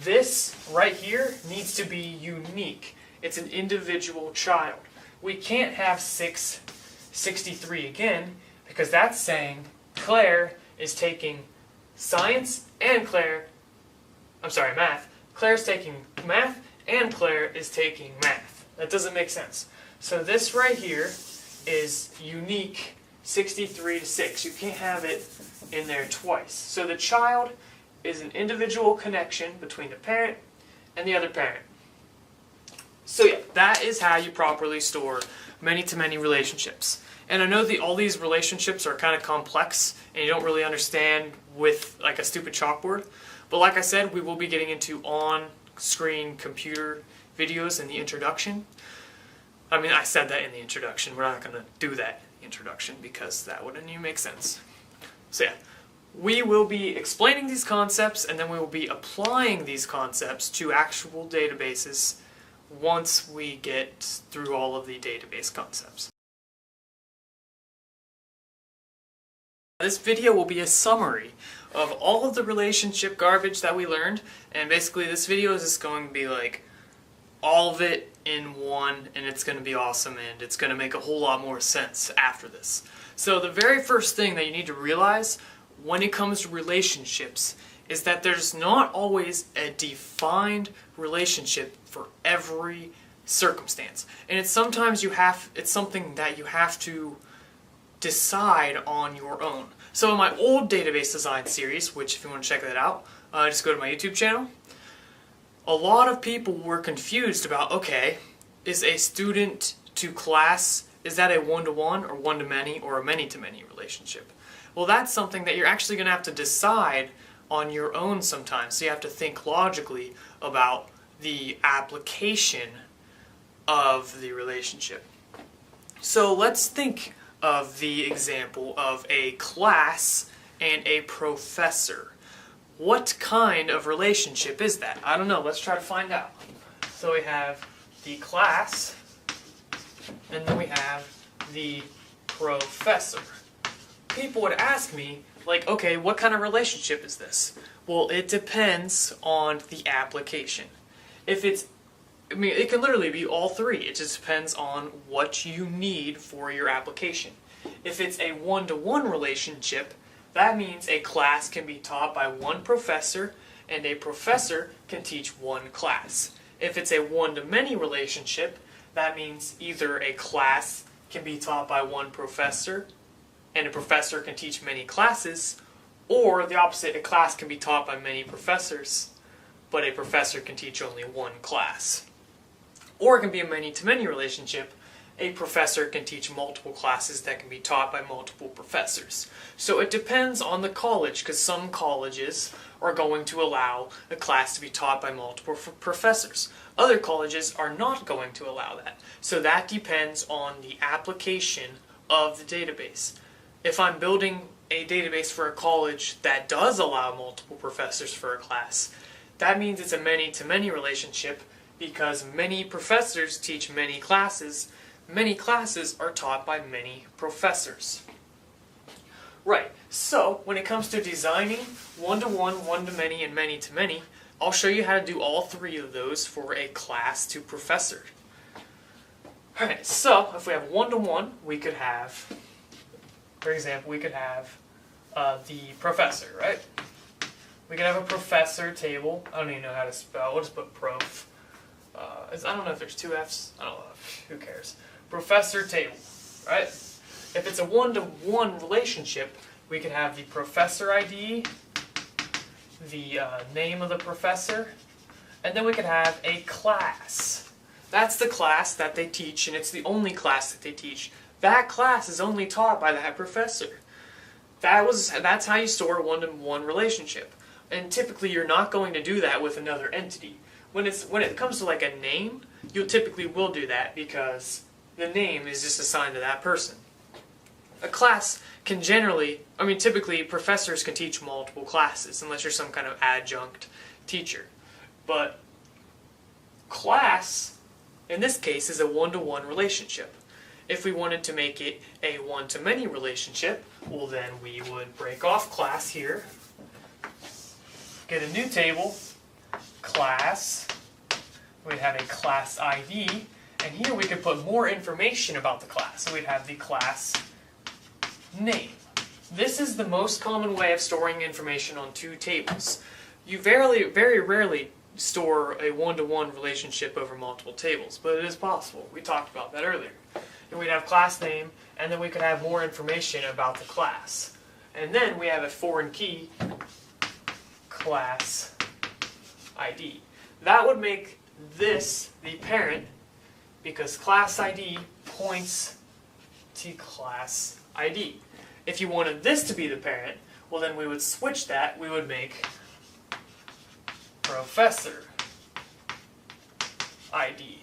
This right here needs to be unique. It's an individual child. We can't have 663 again, because that's saying Claire is taking science and math. Claire's taking math and Claire is taking math. That doesn't make sense. So this right here is unique 63 to 6. You can't have it in there twice. So the child is an individual connection between the parent and the other parent. So yeah, that is how you properly store many-to-many relationships. And I know all these relationships are kind of complex and you don't really understand with like a stupid chalkboard. But like I said, we will be getting into on-screen computer videos in the introduction. I mean, I said that in the introduction. We're not going to do that introduction because that wouldn't even make sense. So yeah, we will be explaining these concepts and then we will be applying these concepts to actual databases once we get through all of the database concepts. This video will be a summary of all of the relationship garbage that we learned, and basically this video is just going to be like all of it in one, and it's going to be awesome, and it's going to make a whole lot more sense after this. So the very first thing that you need to realize when it comes to relationships is that there's not always a defined relationship for every circumstance, and it's sometimes it's something that you have to decide on your own. So in my old database design series, which if you want to check that out, just go to my YouTube channel. A lot of people were confused about, okay, is a student to class, is that a one-to-one or one-to-many or a many-to-many relationship? Well, that's something that you're actually going to have to decide on your own sometimes. So you have to think logically about the application of the relationship. So let's think of the example of a class and a professor. What kind of relationship is that? I don't know. Let's try to find out. So we have the class, and then we have the professor. People would ask me, like, okay, what kind of relationship is this? Well, it depends on the application. It can literally be all three. It just depends on what you need for your application. If it's a one-to-one relationship, that means a class can be taught by one professor and a professor can teach one class. If it's a one-to-many relationship, that means either a class can be taught by one professor and a professor can teach many classes, or the opposite, a class can be taught by many professors, but a professor can teach only one class. Or it can be a many-to-many relationship. A professor can teach multiple classes that can be taught by multiple professors. So it depends on the college, because some colleges are going to allow a class to be taught by multiple professors. Other colleges are not going to allow that. So that depends on the application of the database. If I'm building a database for a college that does allow multiple professors for a class, that means it's a many-to-many relationship, because many professors teach many classes. Many classes are taught by many professors. Right, so when it comes to designing one-to-one, one-to-many, and many-to-many, I'll show you how to do all three of those for a class to professor. Alright, so if we have one-to-one, we could have, for example, we could have the professor, right? We could have a professor table. I don't even know how to spell. We'll just put prof. I don't know if there's two F's. I don't know. Who cares? Professor table, right? If it's a one-to-one relationship, we could have the professor ID, the name of the professor, and then we could have a class. That's the class that they teach, and it's the only class that they teach. That class is only taught by that professor. That's how you store a one-to-one relationship. And typically you're not going to do that with another entity. When it comes to like a name, you typically will do that because the name is just assigned to that person. A class can typically professors can teach multiple classes unless you're some kind of adjunct teacher. But class, in this case, is a one-to-one relationship. If we wanted to make it a one-to-many relationship, well then we would break off class here, get a new table, class, we'd have a class ID, and here we could put more information about the class. So we'd have the class name. This is the most common way of storing information on two tables. You very rarely store a one-to-one relationship over multiple tables, but it is possible. We talked about that earlier. And we'd have class name, and then we could have more information about the class. And then we have a foreign key, class ID. That would make this the parent, because class ID points to class ID. If you wanted this to be the parent, well then we would switch that. We would make professor ID,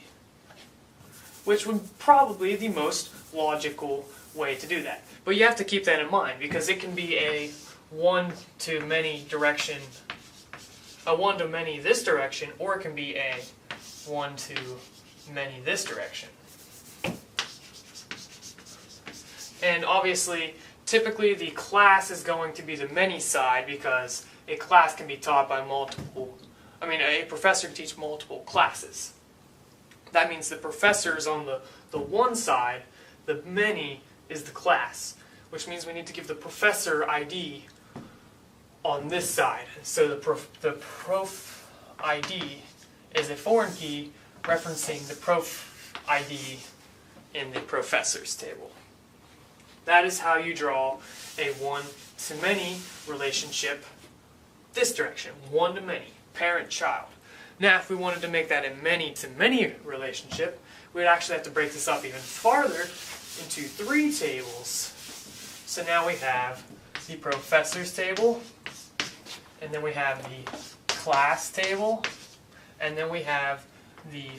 which would probably be the most logical way to do that. But you have to keep that in mind because it can be a one-to-many direction, a one-to-many this direction, or it can be a one-to-many this direction. And obviously, typically the class is going to be the many side because a class can be taught by a professor can teach multiple classes. That means the professor is on the one side, the many is the class, which means we need to give the professor ID on this side. So the prof ID is a foreign key referencing the prof ID in the professor's table. That is how you draw a one-to-many relationship this direction, one-to-many, parent-child. Now, if we wanted to make that a many-to-many relationship, we would actually have to break this up even farther into 3 tables. So now we have the professor's table, and then we have the class table, and then we have the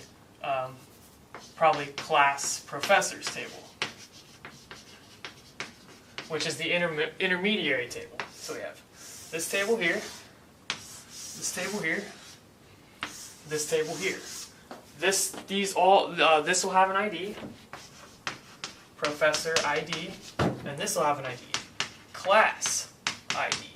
probably class professor's table, which is the intermediary table. So we have this table here, this table here, this table here. This will have an ID, professor ID, and this will have an ID, class ID.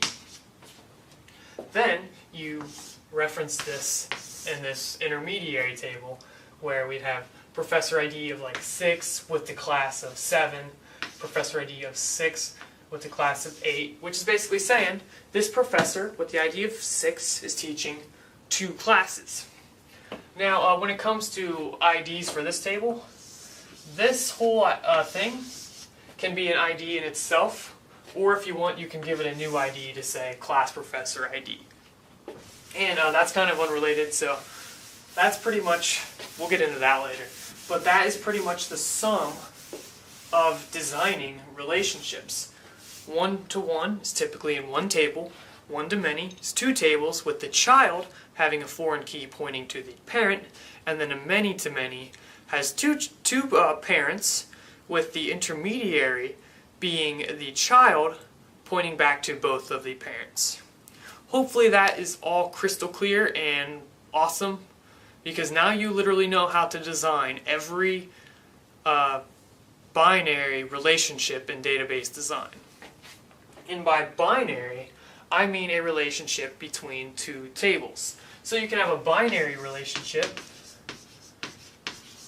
Then you reference this in this intermediary table where we'd have professor ID of like 6 with the class of 7, professor ID of 6 with the class of 8, which is basically saying this professor with the ID of 6 is teaching 2 classes. Now, when it comes to IDs for this table, this whole thing can be an ID in itself, or if you want, you can give it a new ID to say class professor ID. And that's kind of unrelated, so that's pretty much, we'll get into that later. But that is pretty much the sum of designing relationships. One-to-one is typically in one table. One-to-many is 2 tables with the child having a foreign key pointing to the parent, and then a many-to-many has two parents with the intermediary being the child pointing back to both of the parents. Hopefully that is all crystal clear and awesome, because now you literally know how to design every binary relationship in database design. And by binary, I mean a relationship between 2 tables. So you can have a binary relationship,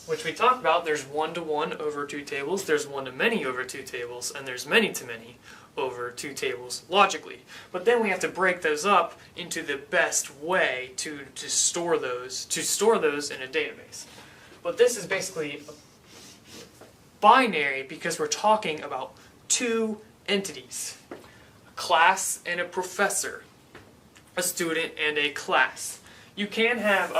which we talked about. There's one-to-one over 2 tables, there's one-to-many over 2 tables, and there's many-to-many over 2 tables logically. But then we have to break those up into the best way to store those in a database. But this is basically binary because we're talking about 2 entities. A class and a professor. A student and a class. You can have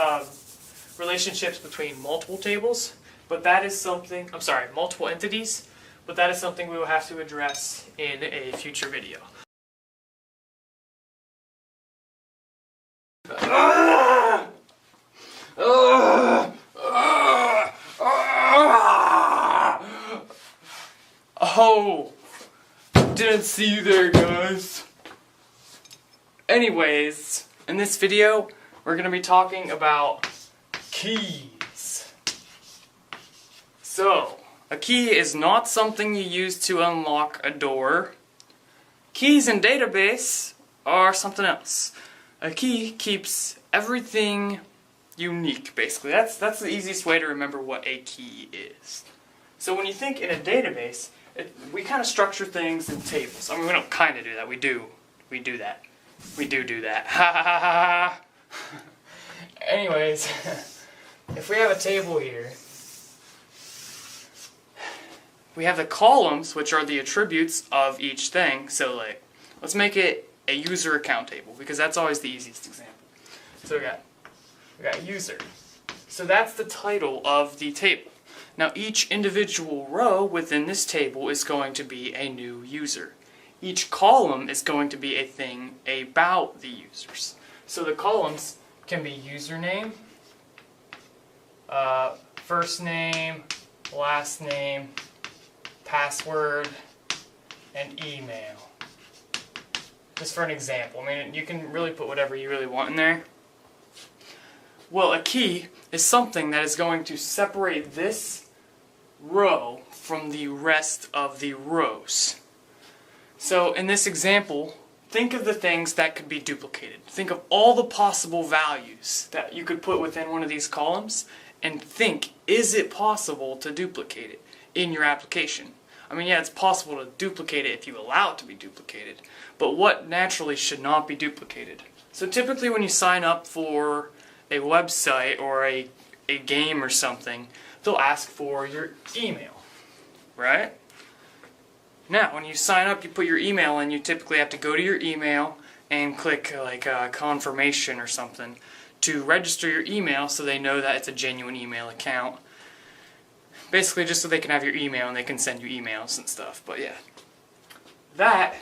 relationships between multiple tables, but that is something, multiple entities, but that is something we will have to address in a future video. Oh! Didn't see you there, guys. Anyways, in this video, we're going to be talking about keys. So, a key is not something you use to unlock a door. Keys in database are something else. A key keeps everything unique, basically. That's the easiest way to remember what a key is. So when you think in a database, we kind of structure things in tables. I mean, we don't kind of do that. We do that. We do that. Ha ha ha ha. Anyways, if we have a table here, we have the columns, which are the attributes of each thing. So, like, let's make it a user account table, because that's always the easiest example. So we got user. So that's the title of the table. Now each individual row within this table is going to be a new user. Each column is going to be a thing about the users. So the columns can be username, first name, last name, password, and email. Just for an example. I mean, you can really put whatever you really want in there. Well, a key is something that is going to separate this row from the rest of the rows. So in this example, think of the things that could be duplicated. Think of all the possible values that you could put within one of these columns and think, is it possible to duplicate it in your application? I mean, yeah, it's possible to duplicate it if you allow it to be duplicated, but what naturally should not be duplicated? So typically when you sign up for a website or a game or something, they'll ask for your email, right? Now, when you sign up, you put your email in, you typically have to go to your email and click like a confirmation or something to register your email so they know that it's a genuine email account. Basically just so they can have your email and they can send you emails and stuff, but yeah. That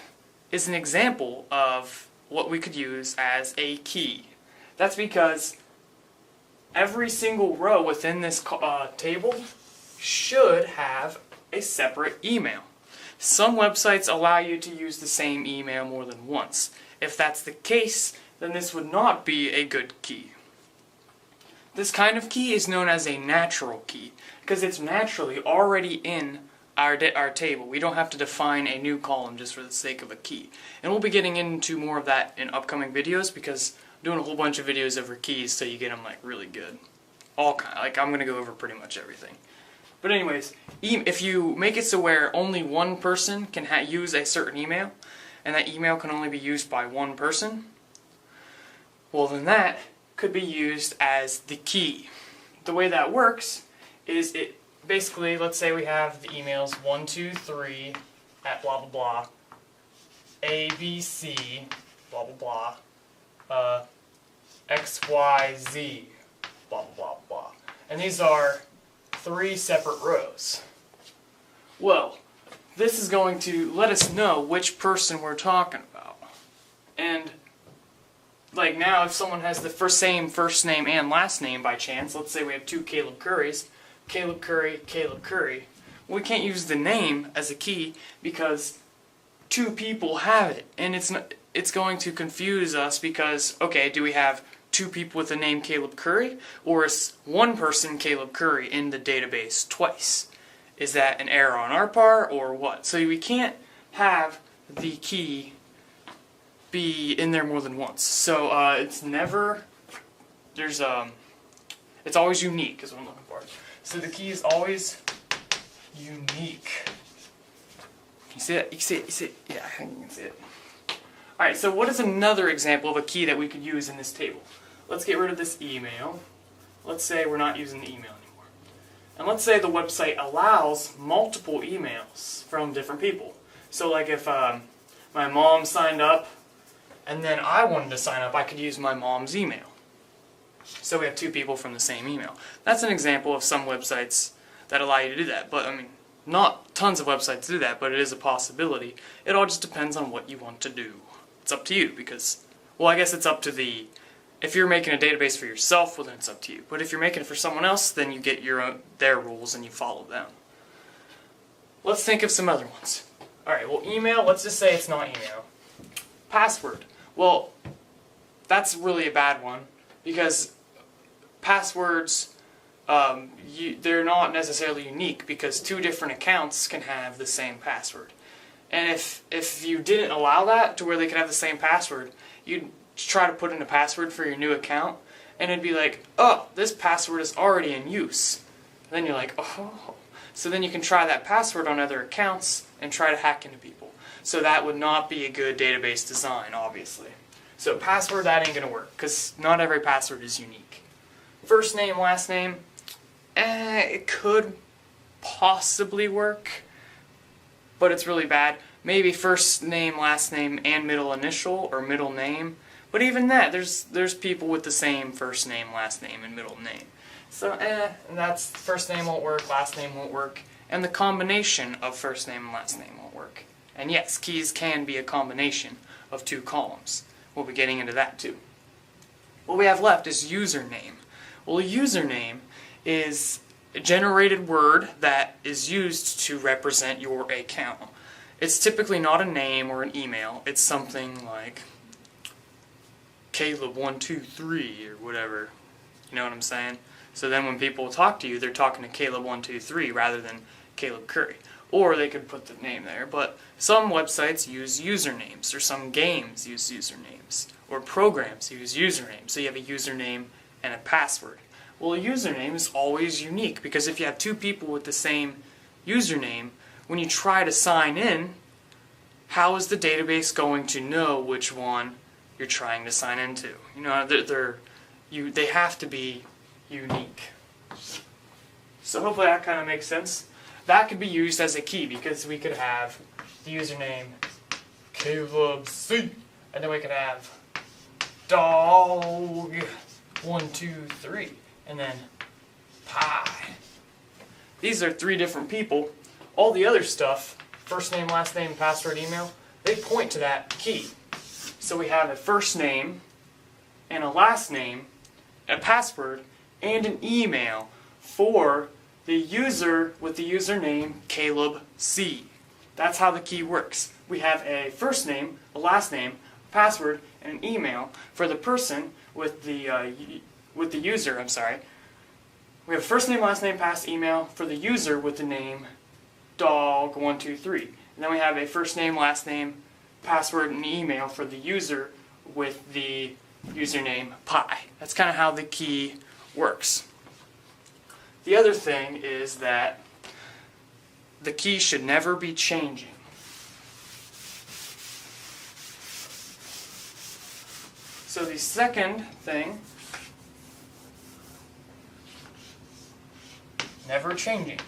is an example of what we could use as a key. That's because every single row within this table should have a separate email. Some websites allow you to use the same email more than once. If that's the case, then this would not be a good key. This kind of key is known as a natural key, because it's naturally already in our table. We don't have to define a new column just for the sake of a key. And we'll be getting into more of that in upcoming videos, because I'm doing a whole bunch of videos over keys so you get them like really good. I'm going to go over pretty much everything. But anyways, if you make it so where only one person can use a certain email, and that email can only be used by one person, well then that could be used as the key. The way that works is it basically, let's say we have the emails 123 at blah blah blah, ABC blah blah blah, XYZ blah blah blah blah. And these are 3 separate rows. Well, this is going to let us know which person we're talking about. And like now, if someone has the same first name and last name by chance, let's say we have 2 Caleb Currys, Caleb Curry, Caleb Curry, we can't use the name as a key because 2 people have it, and it's going to confuse us because, okay, do we have 2 people with the name Caleb Curry, or is one person Caleb Curry in the database twice? Is that an error on our part, or what? So we can't have the key be in there more than once. So it's always unique is what I'm looking for. So the key is always unique. Can you see it? You see it? You see it? Yeah, I think you can see it. Alright, so what is another example of a key that we could use in this table? Let's get rid of this email. Let's say we're not using the email anymore. And let's say the website allows multiple emails from different people. So like if my mom signed up and then I wanted to sign up, I could use my mom's email. So we have 2 people from the same email. That's an example of some websites that allow you to do that. But I mean, not tons of websites do that, but it is a possibility. It all just depends on what you want to do. It's up to you because, well, I guess it's up to the, if you're making a database for yourself, well then it's up to you. But if you're making it for someone else, then you get their rules and you follow them. let's think of some other ones. Alright, well email, let's just say it's not email. Password. Well, that's really a bad one because passwords, they're not necessarily unique because two different accounts can have the same password. And if you didn't allow that to where they could have the same password, you'd try to put in a password for your new account and it'd be like, oh, this password is already in use. And then you're like, oh. So then you can try that password on other accounts and try to hack into people. So that would not be a good database design, obviously. So password, that ain't going to work because not every password is unique. First name, last name, it could possibly work, but it's really bad. Maybe first name, last name, and middle initial or middle name. But even that, there's people with the same first name, last name, and middle name. So and that's first name won't work, last name won't work, and the combination of first name and last name won't work. And yes, keys can be a combination of two columns. We'll be getting into that too. What we have left is username. Well, a username is a generated word that is used to represent your account. It's typically not a name or an email. It's something like Caleb123 or whatever. You know what I'm saying? So then when people talk to you, they're talking to Caleb123 rather than Caleb Curry. Or they could put the name there, but some websites use usernames, or some games use usernames, or programs use usernames. So you have a username and a password. Well, a username is always unique because if you have two people with the same username, when you try to sign in, how is the database going to know which one you're trying to sign into? You know, they have to be unique. So hopefully that kind of makes sense. That could be used as a key because we could have the username Caleb C, and then we could have dog123, and then pie. These are three different people. All the other stuff, first name, last name, password, email, they point to that key. So we have a first name and a last name, a password, and an email for the user with the username Caleb C. That's how the key works. We have a first name, a last name, a password, and an email for the person with the user. We have first name, last name, pass, email for the user with the name dog123. And then we have a first name, last name, password, and email for the user with the username pie. That's kind of how the key works. The other thing is that the key should never be changing. So the second thing, never changing.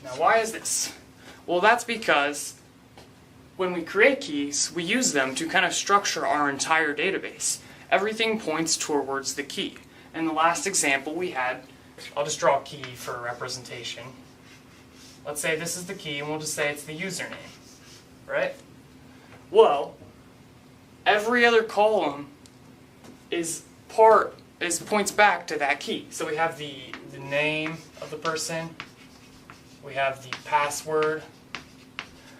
Now why is this? Well, that's because when we create keys, we use them to kind of structure our entire database. Everything points towards the key. In the last example we had, I'll just draw a key for representation. Let's say this is the key, and we'll just say it's the username, right? Well, every other column points back to that key. So we have the name of the person, we have the password,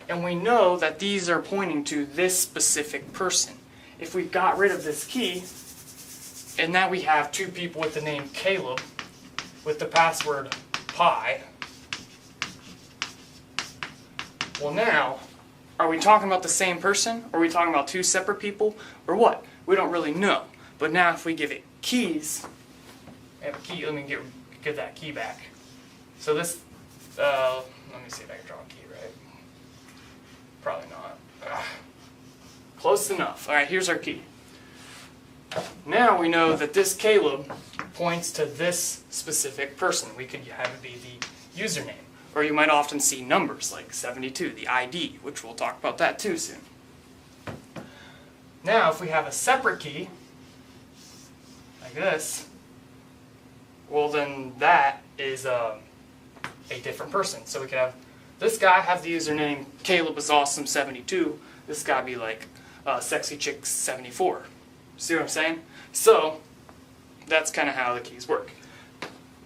and we know that these are pointing to this specific person. If we got rid of this key, and now we have two people with the name Caleb, with the password pie, well now, are we talking about the same person? Or are we talking about two separate people? Or what? We don't really know. But now if we give it keys, I have a key, let me get that key back. So this, let me see if I can draw a key right. Probably not. Close enough. Alright, here's our key. Now we know that this Caleb points to this specific person. We could have it be the username. Or you might often see numbers like 72, the ID, which we'll talk about that too soon. Now if we have a separate key, like this, well then that is a different person. So we could have this guy have the username CalebIsAwesome72, this guy be like SexyChick74. See what I'm saying? So that's kind of how the keys work.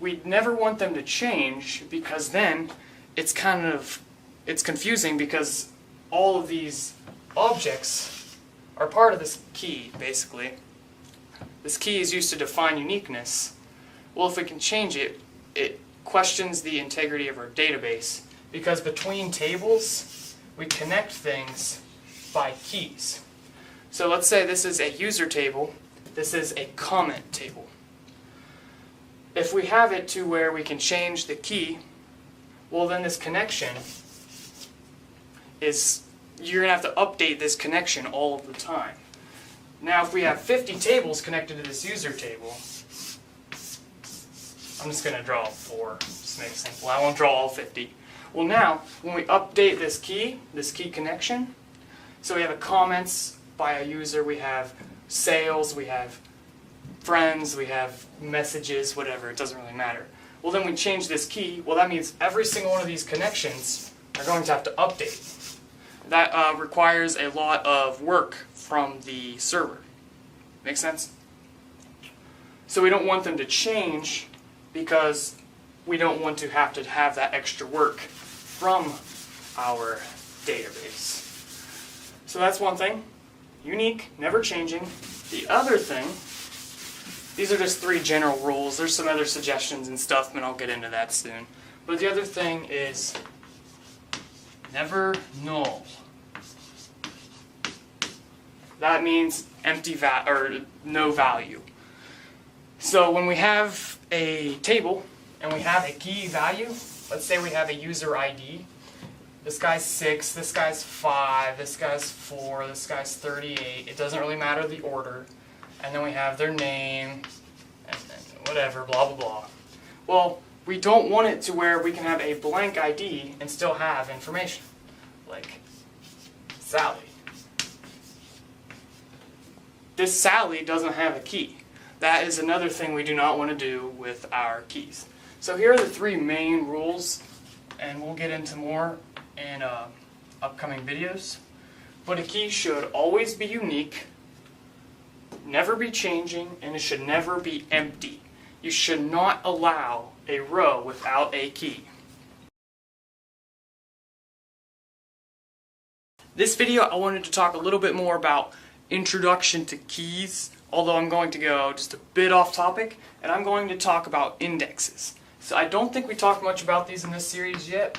we never want them to change, because then it's confusing, because all of these objects are part of this key, basically. This key is used to define uniqueness. Well, if we can change it, it questions the integrity of our database, because between tables, we connect things by keys. So let's say this is a user table, this is a comment table. If we have it to where we can change the key, well then this connection is, you're going to have to update this connection all of the time. Now if we have 50 tables connected to this user table, I'm just going to draw 4, just to make it simple. I won't draw all 50. Well now, when we update this key connection, so we have a comments by a user, we have sales, we have friends, we have messages, whatever, it doesn't really matter. Well then we change this key, well that means every single one of these connections are going to have to update. That requires a lot of work from the server. Make sense? So we don't want them to change, because we don't want to have that extra work from our database. So that's one thing. Unique, never changing. The other thing, these are just 3 general rules. There's some other suggestions and stuff, and I'll get into that soon. But the other thing is never null. That means empty or no value. So when we have a table and we have a key value, let's say we have a user ID. This guy's 6, this guy's 5, this guy's 4, this guy's 38. It doesn't really matter the order. And then we have their name, and whatever, blah, blah, blah. Well, we don't want it to where we can have a blank ID and still have information. Like Sally. This Sally doesn't have a key. That is another thing we do not want to do with our keys. So here are the 3 main rules, and we'll get into more in upcoming videos. But a key should always be unique, never be changing, and it should never be empty. You should not allow a row without a key. This video I wanted to talk a little bit more about introduction to keys, although I'm going to go just a bit off topic, and I'm going to talk about indexes. So I don't think we talked much about these in this series yet,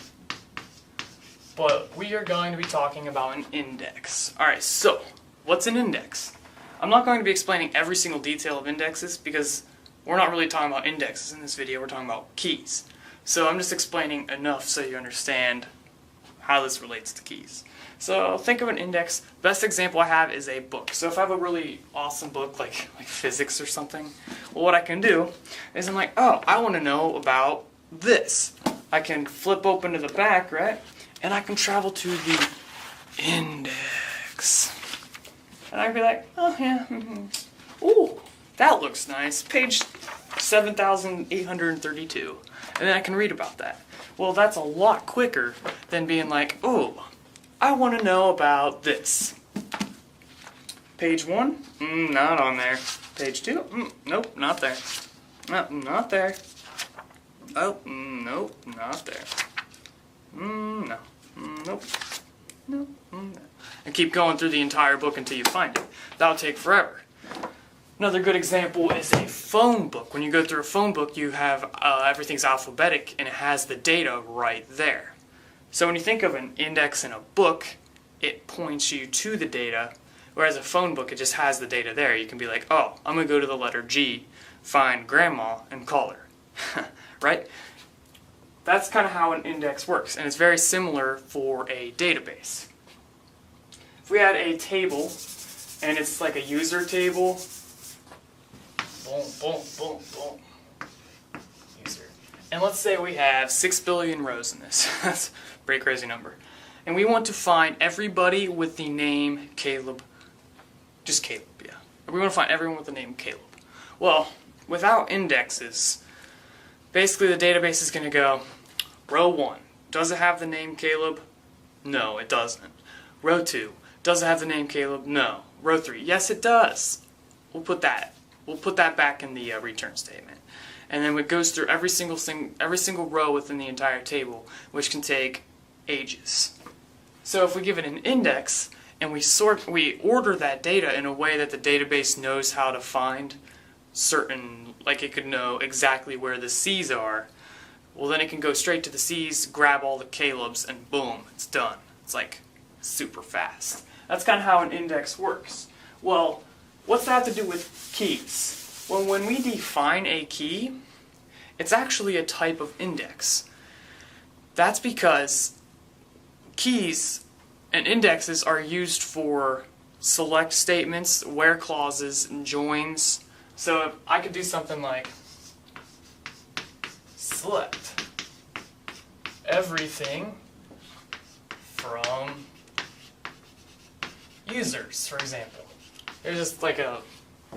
but we are going to be talking about an index. Alright, so what's an index? I'm not going to be explaining every single detail of indexes, because we're not really talking about indexes in this video, we're talking about keys. So I'm just explaining enough so you understand how this relates to keys. So think of an index. Best example I have is a book. So if I have a really awesome book like physics or something, well, what I can do is I'm like, oh, I want to know about this. I can flip open to the back, right? And I can travel to the index. And I can be like, oh yeah, ooh, that looks nice. Page 7,832. And then I can read about that. Well, that's a lot quicker than being like, oh, I want to know about this. Page 1? Not on there. Page 2? Nope, not there. Not there. Oh, nope, not there. No. Nope. No. And keep going through the entire book until you find it. That'll take forever. Another good example is a phone book. When you go through a phone book, you have everything's alphabetic and it has the data right there. So when you think of an index in a book, it points you to the data, whereas a phone book, it just has the data there. You can be like, oh, I'm going to go to the letter G, find grandma, and call her. Right? That's kind of how an index works, and it's very similar for a database. If we had a table, and it's like a user table, boom, boom, boom, boom. User. And let's say we have 6 billion rows in this. That's a pretty crazy number. And we want to find everybody with the name Caleb. Just Caleb, yeah. We want to find everyone with the name Caleb. Well, without indexes, basically the database is going to go, row 1, does it have the name Caleb? No, it doesn't. Row 2, does it have the name Caleb? No. Row 3, yes it does. We'll put that back in the return statement. and then it goes through every single row within the entire table, which can take ages. So if we give it an index and we order that data in a way that the database knows how to find certain, like it could know exactly where the C's are, well then it can go straight to the C's, grab all the Caleb's, and boom, it's done. It's like super fast. That's kind of how an index works. Well, what's that have to do with keys? Well, when we define a key, it's actually a type of index. That's because keys and indexes are used for select statements, where clauses, and joins. So if I could do something like select everything from users, for example. Here's just like a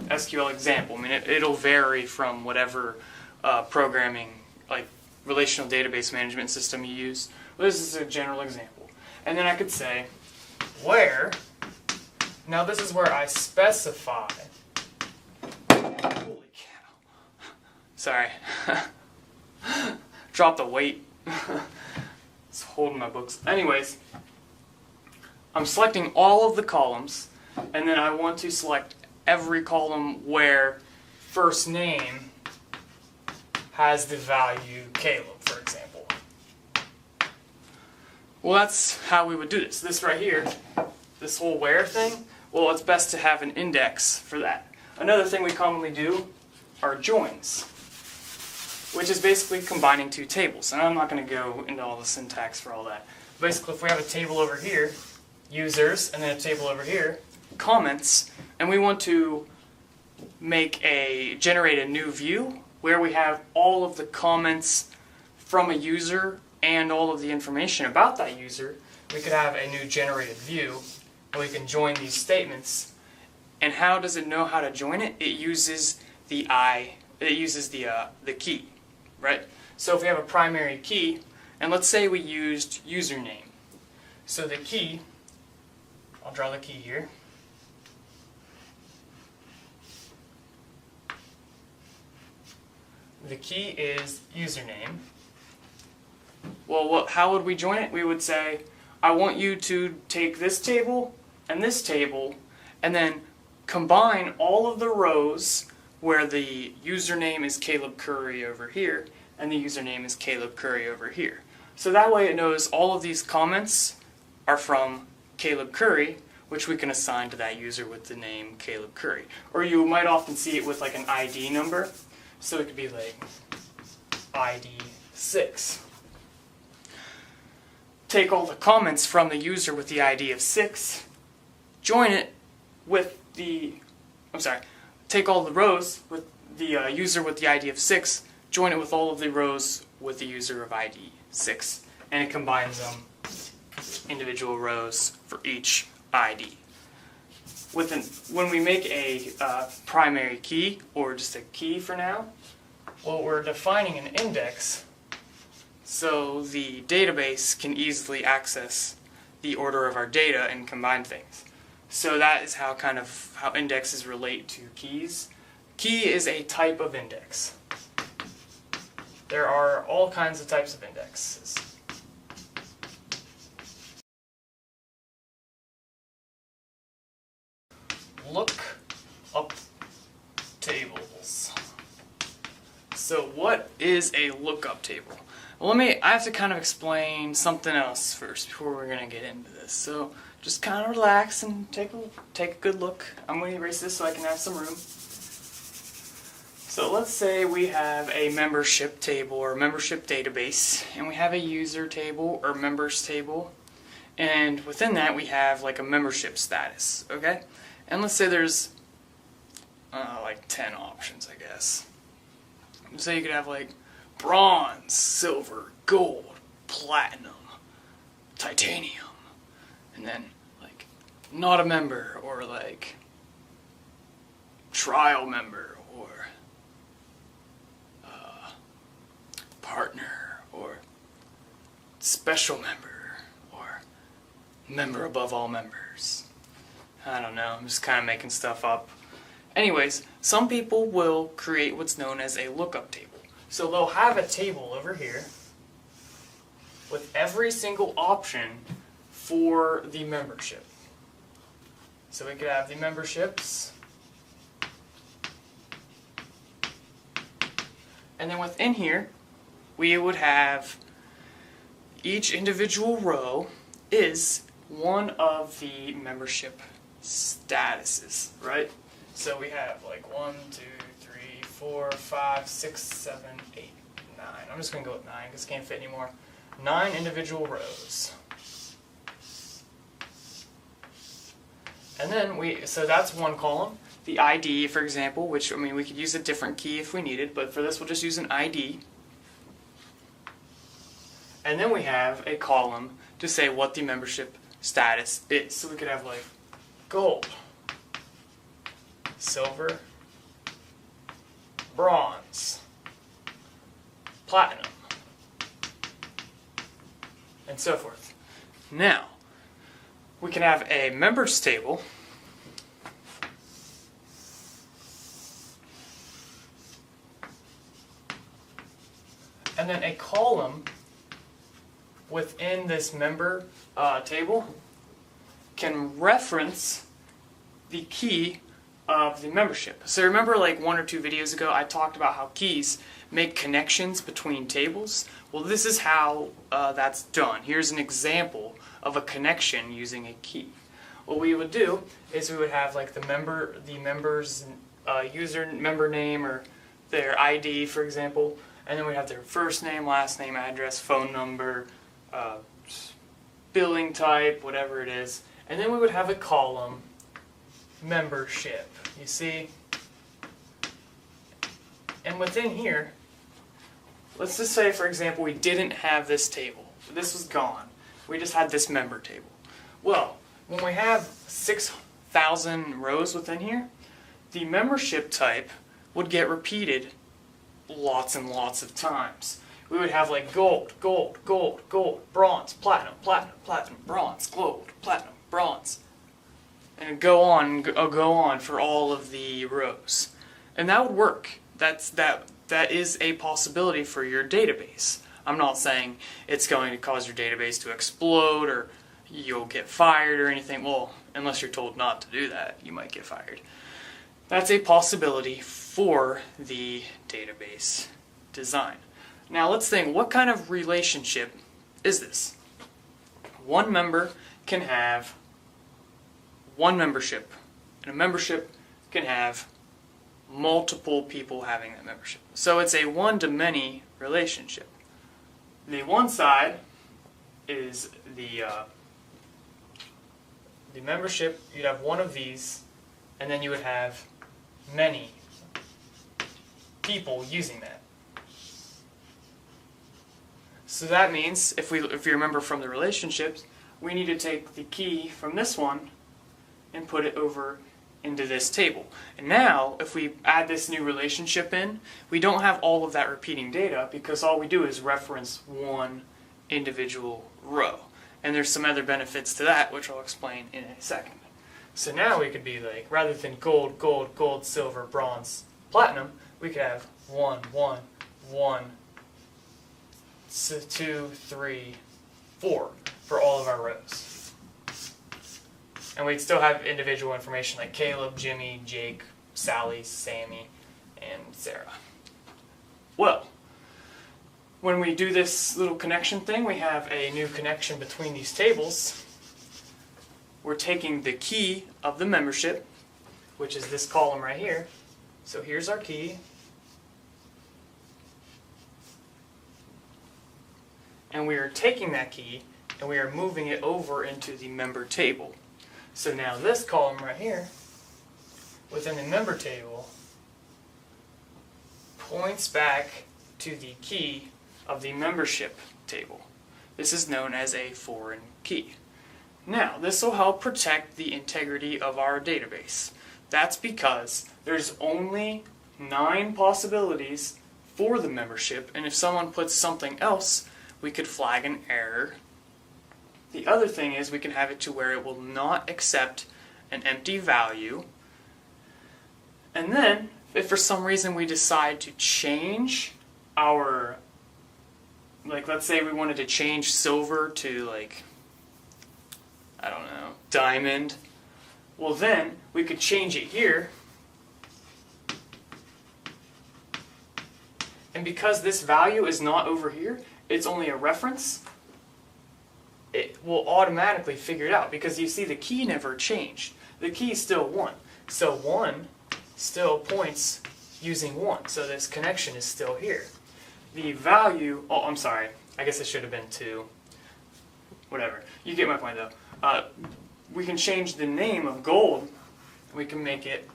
SQL example. I mean, it'll vary from whatever programming, like relational database management system you use. But this is a general example. And then I could say, where, now this is where I specify, holy cow, sorry, dropped the weight, it's holding my books. Anyways, I'm selecting all of the columns, and then I want to select every column where first name has the value Caleb, for example. Well, that's how we would do this. This right here, this whole where thing, well, it's best to have an index for that. Another thing we commonly do are joins, which is basically combining two tables. And I'm not going to go into all the syntax for all that. Basically, if we have a table over here, users, and then a table over here, comments, and we want to generate a new view where we have all of the comments from a user and all of the information about that user, we could have a new generated view where we can join these statements. And how does it know how to join it? It uses the key, right? So if we have a primary key, and let's say we used username. So the key, I'll draw the key here. The key is username. Well, how would we join it? We would say, I want you to take this table, and then combine all of the rows where the username is Caleb Curry over here, and the username is Caleb Curry over here. So that way it knows all of these comments are from Caleb Curry, which we can assign to that user with the name Caleb Curry. Or you might often see it with like an ID number. So it could be like ID 6. Take all the comments from the user with the ID of 6, join it with the, take all the rows with the user with the ID of 6, join it with all of the rows with the user of ID 6, and it combines them, individual rows for each ID. When we make a primary key, or just a key for now, well, we're defining an index so the database can easily access the order of our data and combine things. So that is how indexes relate to keys. Key is a type of index. There are all kinds of types of indexes. Look up tables. So what is a lookup table? Well, I have to kind of explain something else first before we're going to get into this. So just kind of relax and take a good look. I'm going to erase this so I can have some room. So let's say we have a membership table or membership database, and we have a user table or members table, and within that we have like a membership status, okay? And let's say there's like 10 options, I guess. So you could have like bronze, silver, gold, platinum, titanium, and then like not a member, or like trial member, or partner, or special member, or member above all members. I don't know, I'm just kind of making stuff up. Anyways, some people will create what's known as a lookup table. So they'll have a table over here with every single option for the membership. So we could have the memberships, and then within here we would have each individual row is one of the membership statuses, right? So we have like 1, 2, 3, 4, 5, 6, 7, 8, 9. I'm just going to go with 9 because it can't fit anymore. 9 individual rows. And then so that's one column. The ID, for example, which, I mean, we could use a different key if we needed, but for this we'll just use an ID. And then we have a column to say what the membership status is. So we could have like gold, silver, bronze, platinum, and so forth. Now, we can have a members table and then a column within this member table can reference the key of the membership. So remember, like 1 or 2 videos ago I talked about how keys make connections between tables? Well, this is how that's done. Here's an example of a connection using a key. What we would do is we would have like the member's member name or their ID, for example, and then we have their first name, last name, address, phone number, billing type, whatever it is, and then we would have a column, membership, you see? And within here, let's just say, for example, we didn't have this table. This was gone. We just had this member table. Well, when we have 6,000 rows within here, the membership type would get repeated lots and lots of times. We would have like gold, gold, gold, gold, bronze, platinum, platinum, platinum, bronze, gold, platinum, bronze. And go on for all of the rows. And that would work. That is a possibility for your database. I'm not saying it's going to cause your database to explode or you'll get fired or anything. Well, unless you're told not to do that, you might get fired. That's a possibility for the database design. Now let's think, what kind of relationship is this? One member can have one membership, and a membership can have multiple people having that membership. So it's a one-to-many relationship. The one side is the membership. You'd have one of these, and then you would have many people using that. So that means, if you remember from the relationships, we need to take the key from this one and put it over into this table. And now, if we add this new relationship in, we don't have all of that repeating data because all we do is reference one individual row. And there's some other benefits to that, which I'll explain in a second. So now we could be like, rather than gold, gold, gold, silver, bronze, platinum, we could have 1, 1, 1, 2, 3, 4 for all of our rows. And we'd still have individual information like Caleb, Jimmy, Jake, Sally, Sammy, and Sarah. Well, when we do this little connection thing, we have a new connection between these tables. We're taking the key of the membership, which is this column right here. So here's our key. And we are taking that key and we are moving it over into the member table. So now this column right here, within the member table, points back to the key of the membership table. This is known as a foreign key. Now, this will help protect the integrity of our database. That's because there's only 9 possibilities for the membership, and if someone puts something else, we could flag an error. The other thing is we can have it to where it will not accept an empty value. And then, if for some reason we decide to change our, like, let's say we wanted to change silver to, like, I don't know, diamond. Well, then we could change it here. And because this value is not over here, it's only a reference, it will automatically figure it out, because you see the key never changed. The key is still 1. So 1 still points using 1. So this connection is still here. The value, oh, I'm sorry, I guess it should have been 2. Whatever. You get my point though. We can change the name of gold. We can make it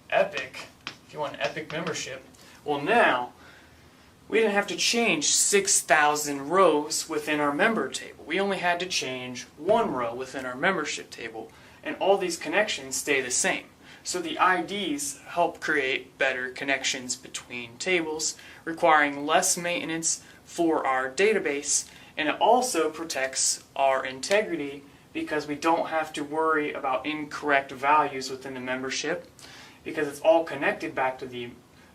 epic, if you want an epic membership. Well, now, we didn't have to change 6,000 rows within our member table. We only had to change 1 row within our membership table, and all these connections stay the same. So the IDs help create better connections between tables, requiring less maintenance for our database, and it also protects our integrity because we don't have to worry about incorrect values within the membership, because it's all connected back to the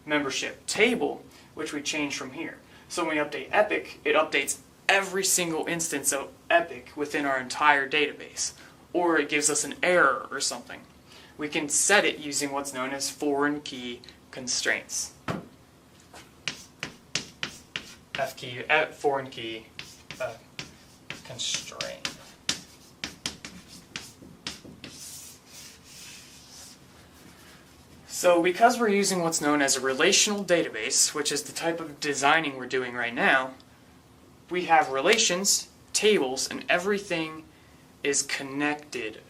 membership table, which we change from here. So when we update Epic, it updates every single instance of Epic within our entire database, or it gives us an error or something. We can set it using what's known as foreign key constraints. Foreign key constraint. So because we're using what's known as a relational database, which is the type of designing we're doing right now, we have relations, tables, and everything is connected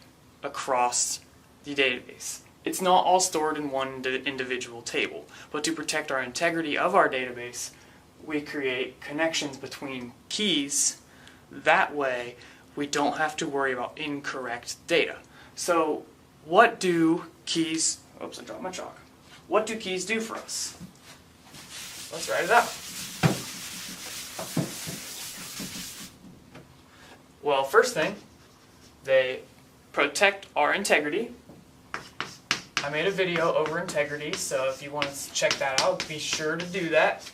across the database. It's not all stored in one individual table, but to protect our integrity of our database, we create connections between keys. That way, we don't have to worry about incorrect data. So what do keys... Oops, I dropped my chalk. What do keys do for us? Let's write it out. Well, first thing, they protect our integrity. I made a video over integrity, so if you want to check that out, be sure to do that.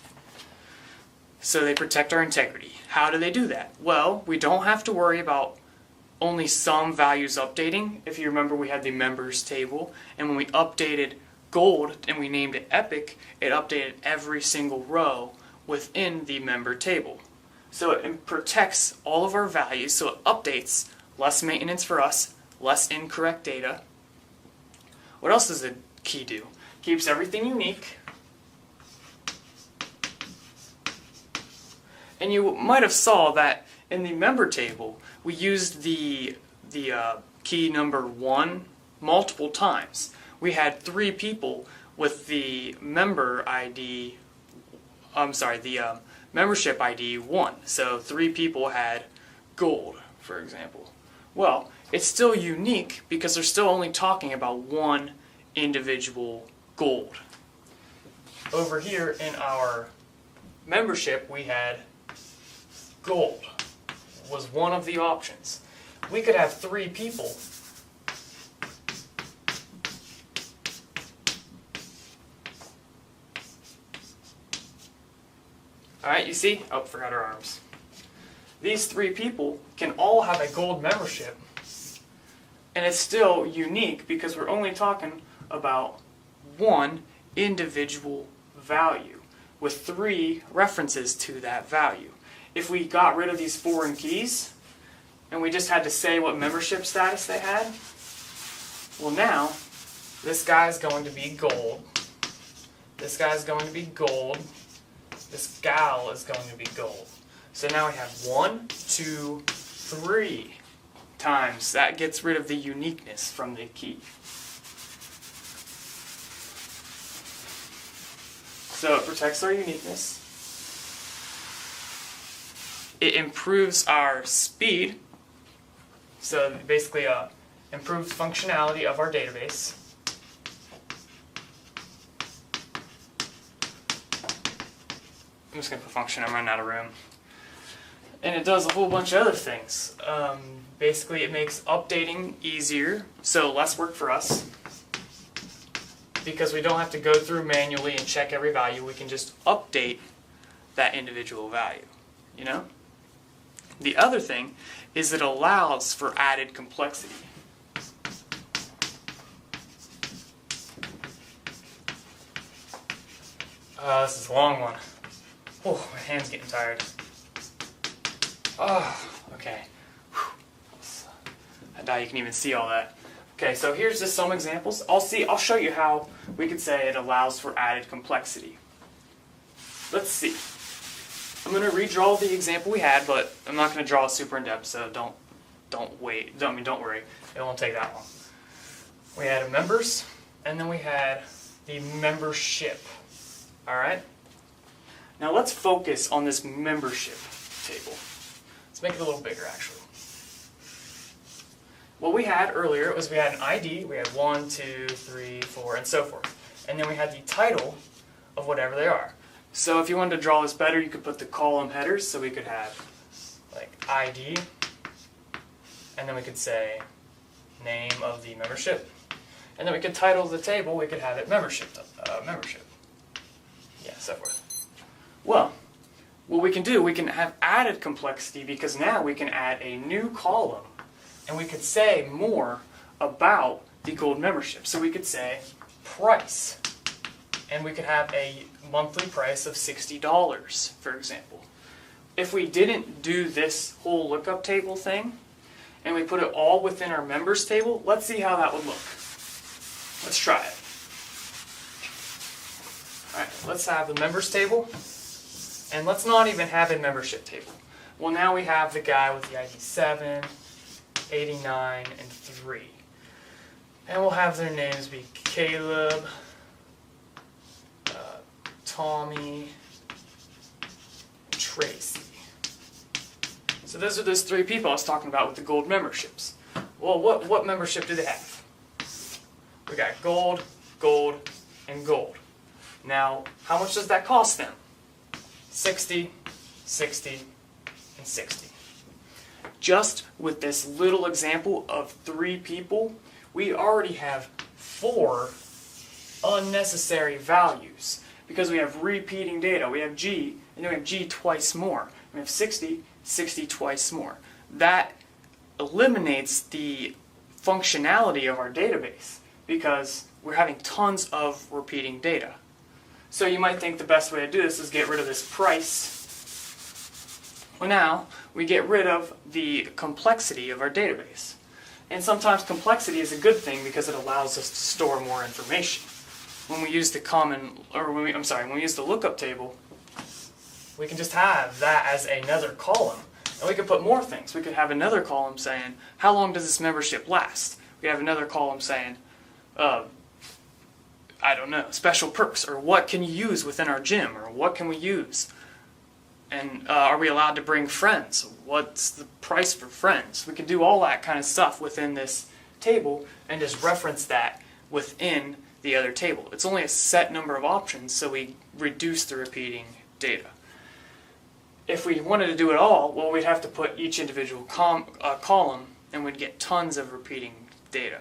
So they protect our integrity. How do they do that? Well, we don't have to worry about only some values updating. If you remember, we had the members table, and when we updated gold and we named it epic, it updated every single row within the member table. So it protects all of our values, so it updates, less maintenance for us, less incorrect data. What else does the key do? Keeps everything unique. And you might have saw that in the member table, we used the key number 1 multiple times. We had 3 people with the member ID, membership ID 1. So 3 people had gold, for example. Well, it's still unique because they're still only talking about one individual gold. Over here in our membership, we had gold was one of the options. We could have 3 people Alright, you see? Oh, forgot our arms. These 3 people can all have a gold membership, and it's still unique because we're only talking about one individual value with 3 references to that value. If we got rid of these foreign keys and we just had to say what membership status they had, well, now this guy's going to be gold, this guy's going to be gold, this gal is going to be gold. So now we have 1, 2, 3 times. That gets rid of the uniqueness from the key. So it protects our uniqueness. It improves our speed. So basically improves functionality of our database. I'm just going to put function, I'm running out of room. And it does a whole bunch of other things. Basically it makes updating easier, so less work for us. Because we don't have to go through manually and check every value, we can just update that individual value, you know? The other thing is it allows for added complexity. This is a long one. Oh, my hand's getting tired. Oh, okay. I doubt you can even see all that. Okay, so here's just some examples. I'll show you how we could say it allows for added complexity. Let's see. I'm going to redraw the example we had, but I'm not going to draw it super in depth, so don't worry. It won't take that long. We had members, and then we had the membership. All right. Now let's focus on this membership table. Let's make it a little bigger, actually. What we had earlier was we had an ID. We had 1, 2, 3, 4, and so forth. And then we had the title of whatever they are. So if you wanted to draw this better, you could put the column headers. So we could have like ID, and then we could say name of the membership. And then we could title the table. We could have it membership. Yeah, so forth. Well, what we can do, we can have added complexity because now we can add a new column. And we could say more about the gold membership. So we could say price. And we could have a monthly price of $60, for example. If we didn't do this whole lookup table thing, and we put it all within our members table, let's see how that would look. Let's try it. Alright, let's have the members table. And let's not even have a membership table. Well, now we have the guy with the ID 7, 89, and 3. And we'll have their names be Caleb, Tommy, and Tracy. So those are those 3 people I was talking about with the gold memberships. Well, what membership do they have? We got gold, gold, and gold. Now, how much does that cost them? 60, 60, and 60. Just with this little example of 3 people, we already have 4 unnecessary values because we have repeating data. We have G, and then we have G twice more. We have 60, 60 twice more. That eliminates the functionality of our database because we're having tons of repeating data. So you might think the best way to do this is get rid of this price. Well, now we get rid of the complexity of our database. And sometimes complexity is a good thing because it allows us to store more information. When we use the when we use the lookup table, we can just have that as another column. And we can put more things. We could have another column saying, how long does this membership last? We have another column saying, I don't know, special perks, or what can you use within our gym, or what can we use? And are we allowed to bring friends? What's the price for friends? We can do all that kind of stuff within this table and just reference that within the other table. It's only a set number of options, so we reduce the repeating data. If we wanted to do it all, well, we'd have to put each individual column, and we'd get tons of repeating data.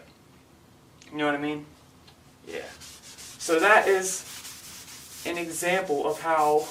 You know what I mean? Yeah. So that is an example of how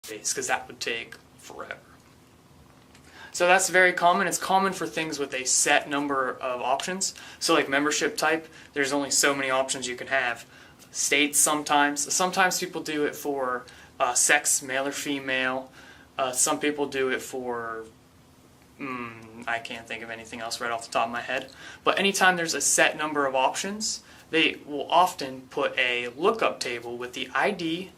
because that would take forever. So that's very common. It's common for things with a set number of options. So like membership type, there's only so many options you can have. States sometimes. Sometimes people do it for sex, male or female. Some people do it for, I can't think of anything else right off the top of my head. But anytime there's a set number of options, they will often put a lookup table with the ID,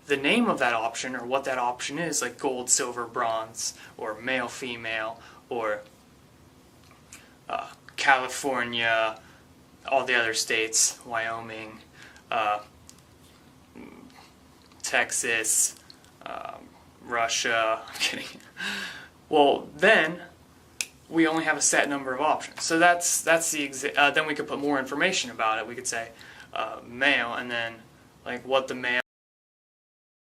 the name of that option, or what that option is, like gold, silver, bronze, or male, female, or California, all the other states, Wyoming, Texas, Russia. I'm kidding. Well, then we only have a set number of options. So that's the then we could put more information about it. We could say male, and then like what the male